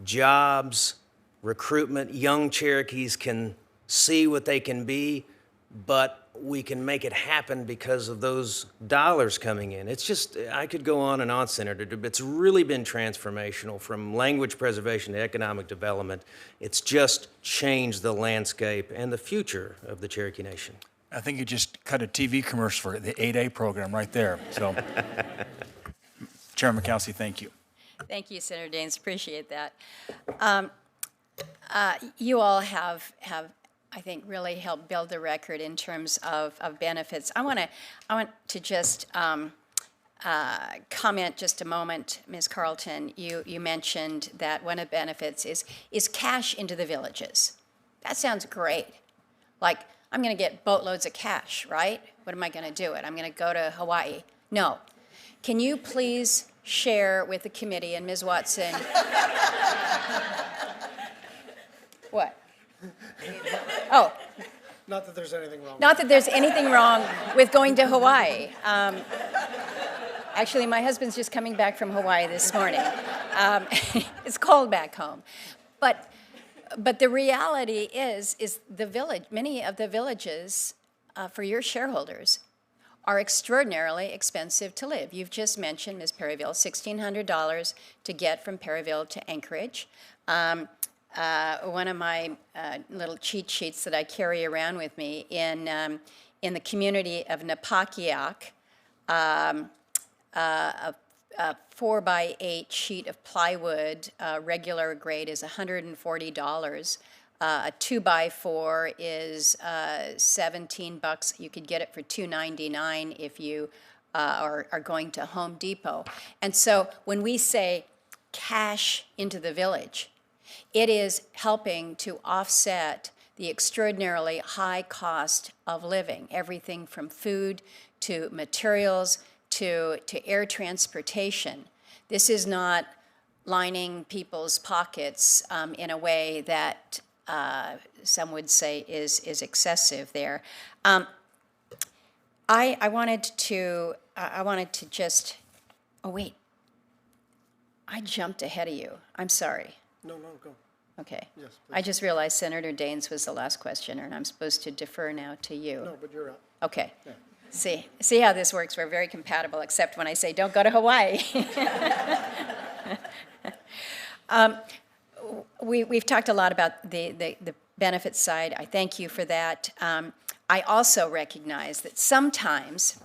jobs, recruitment. Young Cherokees can see what they can be, but we can make it happen because of those dollars coming in. It's just, I could go on and on, Senator. It's really been transformational from language preservation to economic development. It's just changed the landscape and the future of the Cherokee Nation. I think you just cut a TV commercial for the 8A program right there. So, Chairman Kelsey, thank you. Thank you, Senator Daines. Appreciate that. You all have I think really helped build the record in terms of benefits. I want to just comment just a moment, Ms. Carlton. You mentioned that one of the benefits is cash into the villages. That sounds great. Like, I'm going to get boatloads of cash, right? What am I going to do it? I'm going to go to Hawaii. No. Can you please share with the committee and Ms. Watson? What? Oh. Not that there's anything wrong. Not that there's anything wrong with going to Hawaii. Actually, my husband's just coming back from Hawaii this morning. It's cold back home. But the reality is the village, many of the villages for your shareholders are extraordinarily expensive to live. You've just mentioned, Ms. Perryville, $1,600 to get from Perryville to Anchorage. One of my little cheat sheets that I carry around with me in the community of Napakiak, a 4x8 sheet of plywood, regular grade is $140. A 2x4 is $17. You could get it for $2.99 if you are going to Home Depot. And so when we say cash into the village, it is helping to offset the extraordinarily high cost of living, everything from food to materials to air transportation. This is not lining people's pockets in a way that some would say is excessive there. I wanted to just, oh wait, I jumped ahead of you. I'm sorry. No, go. Okay. Yes, please. I just realized Senator Daines was the last questioner, and I'm supposed to defer now to you. No, but you're up. Okay. Yeah. See how this works? We're very compatible, except when I say don't go to Hawaii. We've talked a lot about the benefits side. I thank you for that. I also recognize that sometimes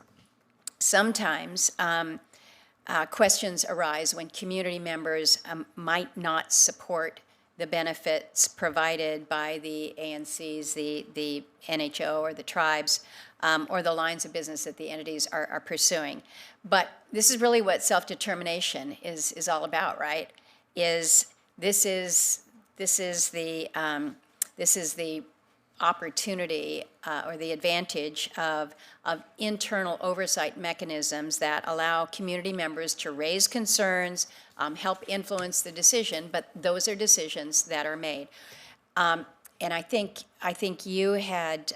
questions arise when community members might not support the benefits provided by the ANCs, the NHO, or the tribes, or the lines of business that the entities are pursuing. But this is really what self-determination is all about, right? This is the opportunity or the advantage of internal oversight mechanisms that allow community members to raise concerns, help influence the decision, but those are decisions that are made. And I think you had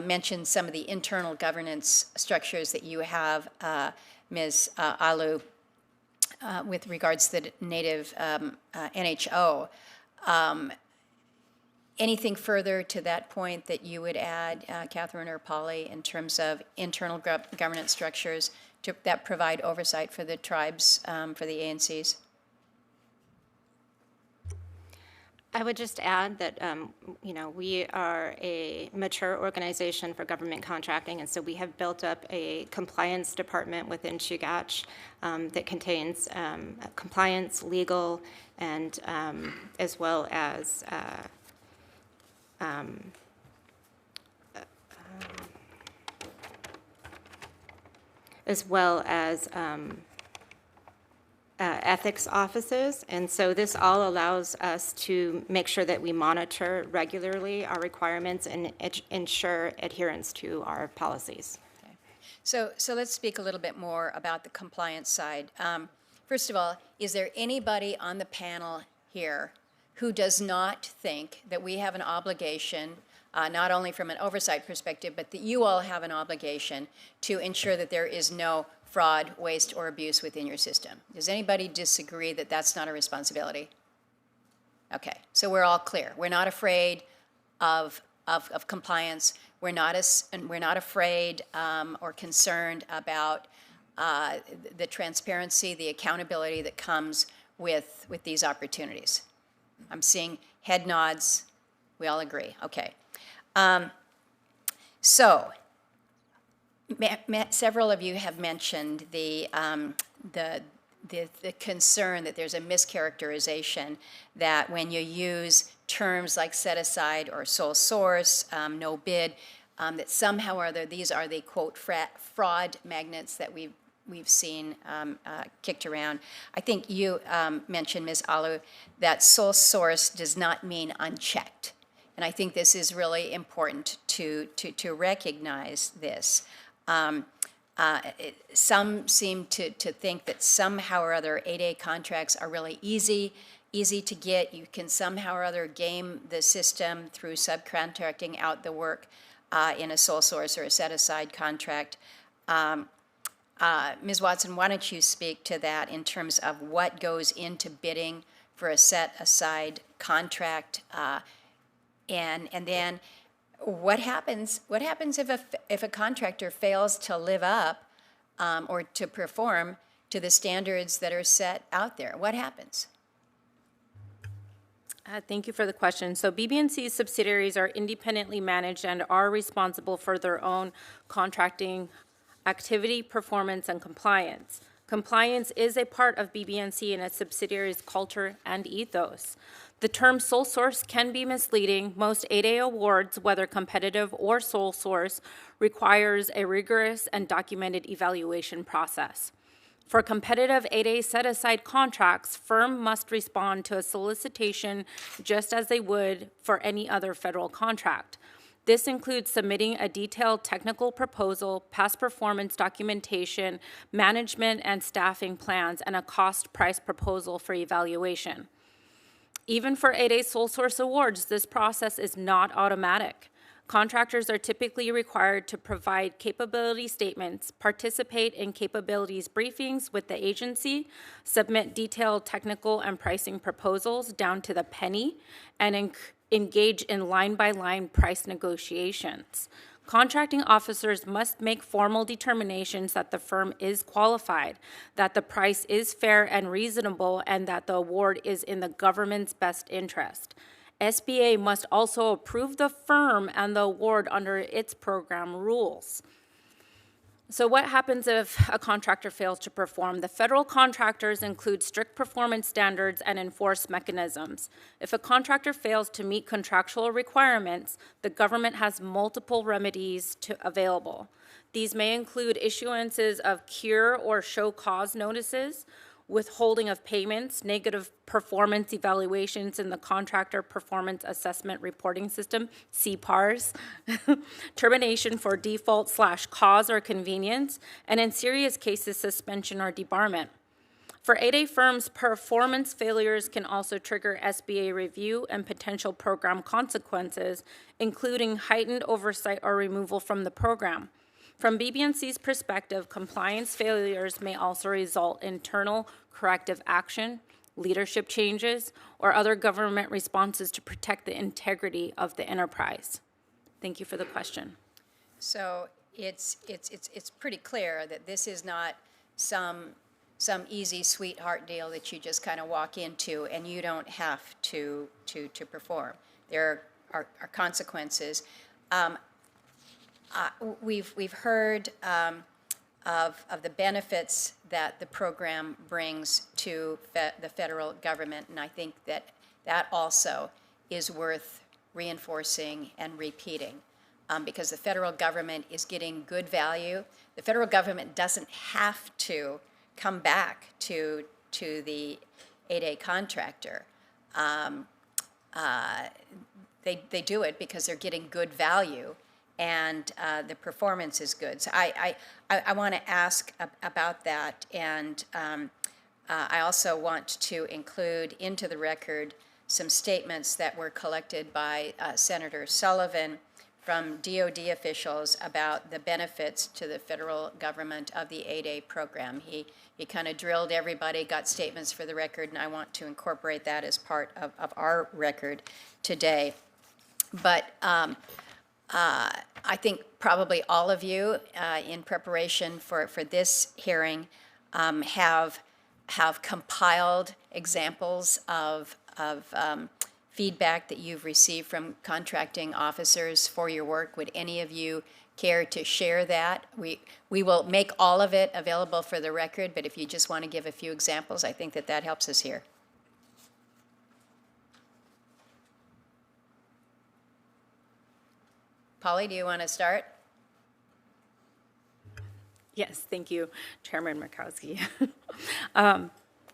mentioned some of the internal governance structures that you have, Ms. Alu, with regards to the Native NHO. Anything further to that point that you would add, Katherine or Polly, in terms of internal governance structures that provide oversight for the tribes, for the ANCs? I would just add that, we are a mature organization for government contracting, and so we have built up a compliance department within Chugach that contains compliance, legal, and as well as as well as ethics offices. And so this all allows us to make sure that we monitor regularly our requirements and ensure adherence to our policies. So let's speak a little bit more about the compliance side. First of all, is there anybody on the panel here who does not think that we have an obligation, not only from an oversight perspective, but that you all have an obligation to ensure that there is no fraud, waste, or abuse within your system? Does anybody disagree that that's not a responsibility? Okay, so we're all clear. We're not afraid of compliance. We're not afraid or concerned about the transparency, the accountability that comes with these opportunities. I'm seeing head nods. We all agree. Okay. So several of you have mentioned the concern that there's a mischaracterization that when you use terms like set aside or sole source, no bid, that somehow or other these are the quote fraud magnets that we've seen kicked around. I think you mentioned, Ms. Alu, that sole source does not mean unchecked. And I think this is really important to recognize this. Some seem to think that somehow or other 8A contracts are really easy to get. You can somehow or other game the system through subcontracting out the work in a sole source or a set-aside contract. Ms. Watson, why don't you speak to that in terms of what goes into bidding for a set-aside contract, and then what happens if a contractor fails to live up or to perform to the standards that are set out there? What happens? Thank you for the question. So BB&C's subsidiaries are independently managed and are responsible for their own contracting activity, performance, and compliance. Compliance is a part of BB&C and its subsidiaries' culture and ethos. The term sole source can be misleading. Most 8A awards, whether competitive or sole source, requires a rigorous and documented evaluation process. For competitive 8A set-aside contracts, firm must respond to a solicitation just as they would for any other federal contract. This includes submitting a detailed technical proposal, past performance documentation, management and staffing plans, and a cost-price proposal for evaluation. Even for 8A sole source awards, this process is not automatic. Contractors are typically required to provide capability statements, participate in capabilities briefings with the agency, submit detailed technical and pricing proposals down to the penny, and engage in line-by-line price negotiations. Contracting officers must make formal determinations that the firm is qualified, that the price is fair and reasonable, and that the award is in the government's best interest. SBA must also approve the firm and the award under its program rules. So what happens if a contractor fails to perform? The federal contractors include strict performance standards and enforced mechanisms. If a contractor fails to meet contractual requirements, the government has multiple remedies available. These may include issuances of cure or show cause notices, withholding of payments, negative performance evaluations in the Contractor Performance Assessment Reporting System, CPARS, termination for default / cause or convenience, and in serious cases, suspension or debarment. For 8A firms, performance failures can also trigger SBA review and potential program consequences, including heightened oversight or removal from the program. From BB&C's perspective, compliance failures may also result in internal corrective action, leadership changes, or other government responses to protect the integrity of the enterprise. Thank you for the question. So it's pretty clear that this is not some easy sweetheart deal that you just kind of walk into and you don't have to perform. There are consequences. We've heard of the benefits that the program brings to the federal government, and I think that also is worth reinforcing and repeating. because the federal government is getting good value. The federal government doesn't have to come back to the 8A contractor. They do it because they're getting good value, and the performance is good. So I want to ask about that, and I also want to include into the record some statements that were collected by Senator Sullivan from DOD officials about the benefits to the federal government of the 8A program. He kind of drilled everybody, got statements for the record, and I want to incorporate that as part of our record today. But I think probably all of you, in preparation for this hearing, have compiled examples of feedback that you've received from contracting officers for your work. Would any of you care to share that? We will make all of it available for the record, but if you just want to give a few examples, I think that helps us here. Polly, do you want to start? Yes, thank you, Chairman Murkowski.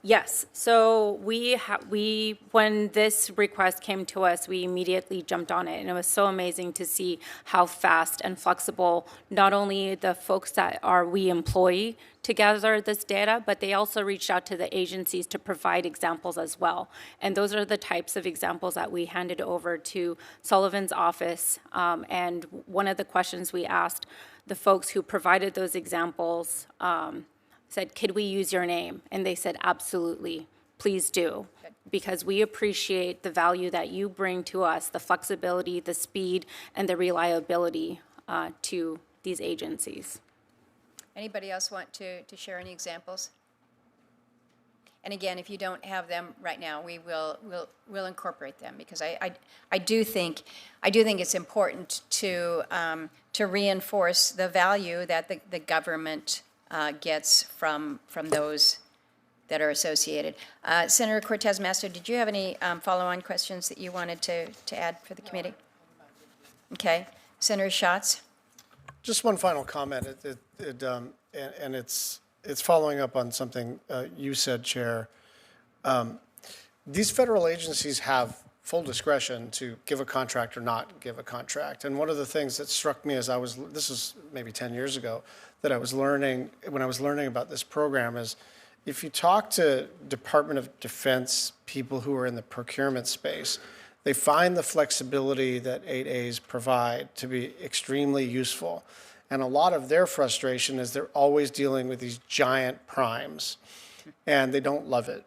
Yes, so when this request came to us, we immediately jumped on it, and it was so amazing to see how fast and flexible not only the folks that we employ to gather this data, but they also reached out to the agencies to provide examples as well. And those are the types of examples that we handed over to Sullivan's office. And one of the questions we asked the folks who provided those examples said, could we use your name? And they said, absolutely, please do. Because we appreciate the value that you bring to us, the flexibility, the speed, and the reliability to these agencies. Anybody else want to share any examples? And again, if you don't have them right now, we'll incorporate them, because I do think it's important to reinforce the value that the government gets from those that are associated. Senator Cortez Masto, did you have any follow-on questions that you wanted to add for the committee? Okay. Senator Schatz? Just one final comment, and it's following up on something you said, Chair. These federal agencies have full discretion to give a contract or not give a contract. And one of the things that struck me this is maybe 10 years ago, that I was learning, when I was learning about this program, is if you talk to Department of Defense people who are in the procurement space, they find the flexibility that 8As provide to be extremely useful. And a lot of their frustration is they're always dealing with these giant primes, and they don't love it.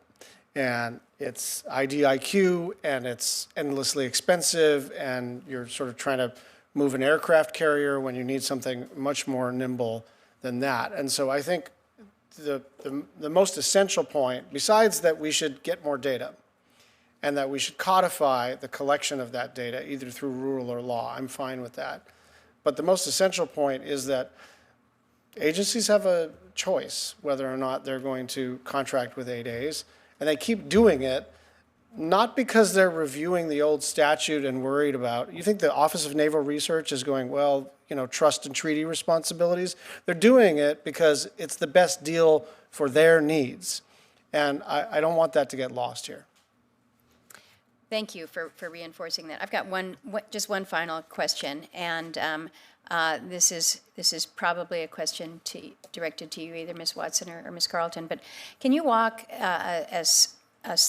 And it's IDIQ, and it's endlessly expensive, and you're sort of trying to move an aircraft carrier when you need something much more nimble than that. And so I think the most essential point, besides that we should get more data, and that we should codify the collection of that data, either through rule or law, I'm fine with that. But the most essential point is that agencies have a choice whether or not they're going to contract with 8As, and they keep doing it, not because they're reviewing the old statute and worried about, you think the Office of Naval Research is going, well, trust and treaty responsibilities? They're doing it because it's the best deal for their needs. And I don't want that to get lost here. Thank you for reinforcing that. I've got just one final question, and this is probably a question directed to you, either Ms. Watson or Ms. Carlton. But can you walk us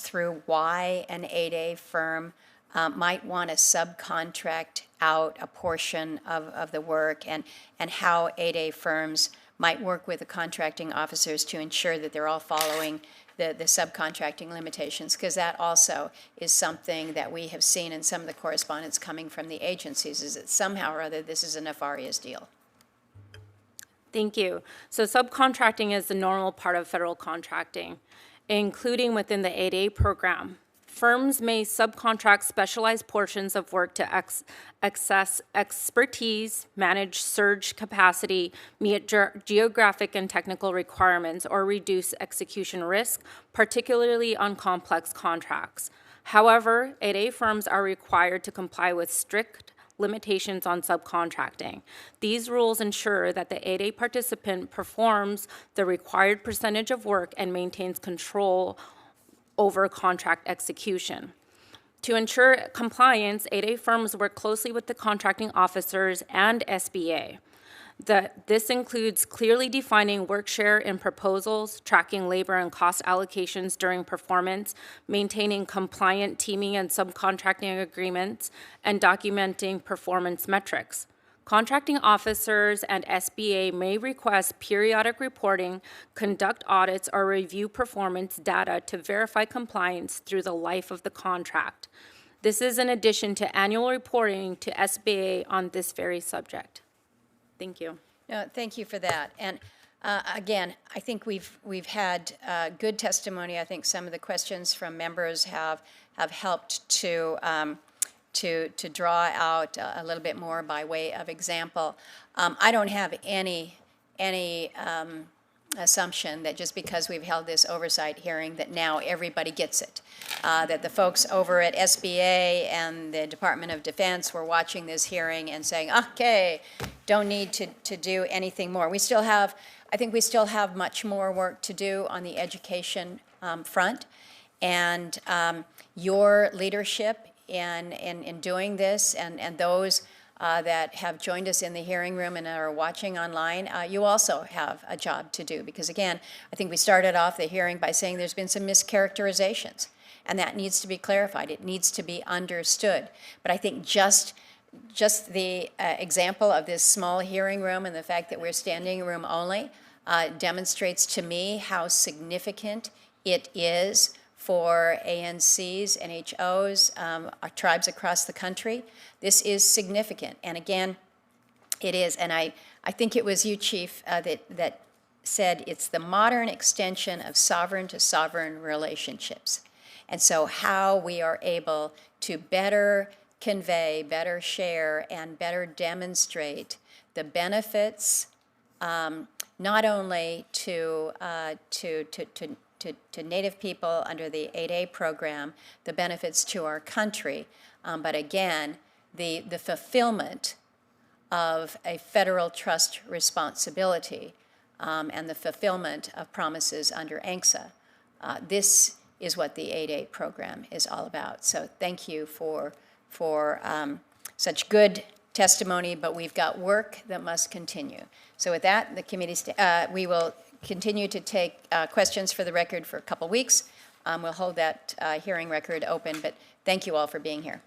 through why an 8A firm might want to subcontract out a portion of the work, and how 8A firms might work with the contracting officers to ensure that they're all following the subcontracting limitations, because that also is something that we have seen in some of the correspondence coming from the agencies, is that somehow or other this is a nefarious deal. Thank you. So subcontracting is the normal part of federal contracting, including within the 8A program. Firms may subcontract specialized portions of work to access expertise, manage surge capacity, meet geographic and technical requirements, or reduce execution risk, particularly on complex contracts. However, 8A firms are required to comply with strict limitations on subcontracting. These rules ensure that the 8A participant performs the required percentage of work and maintains control over contract execution. To ensure compliance, 8A firms work closely with the contracting officers and SBA. This includes clearly defining work share in proposals, tracking labor and cost allocations during performance, maintaining compliant teaming and subcontracting agreements, and documenting performance metrics. Contracting officers and SBA may request periodic reporting, conduct audits, or review performance data to verify compliance through the life of the contract. This is in addition to annual reporting to SBA on this very subject. Thank you. No, thank you for that. And again, I think we've had good testimony. I think some of the questions from members have helped to draw out a little bit more by way of example. I don't have any assumption that just because we've held this oversight hearing that now everybody gets it. That the folks over at SBA and the Department of Defense were watching this hearing and saying, okay, don't need to do anything more. I think we still have much more work to do on the education front. And your leadership in doing this and those that have joined us in the hearing room and are watching online, you also have a job to do. Because again, I think we started off the hearing by saying there's been some mischaracterizations, and that needs to be clarified. It needs to be understood. But I think just the example of this small hearing room and the fact that we're standing room only demonstrates to me how significant it is for ANCs, NHOs, our tribes across the country. This is significant. And again, it is. And I think it was you, Chief, that said it's the modern extension of sovereign to sovereign relationships. And so how we are able to better convey, better share, and better demonstrate the benefits not only to Native people under the 8A program, the benefits to our country, but again, the fulfillment of a federal trust responsibility and the fulfillment of promises under ANCSA. This is what the 8A program is all about. So thank you for such good testimony, but we've got work that must continue. So with that, the committee, we will continue to take questions for the record for a couple weeks. We'll hold that hearing record open, but thank you all for being here.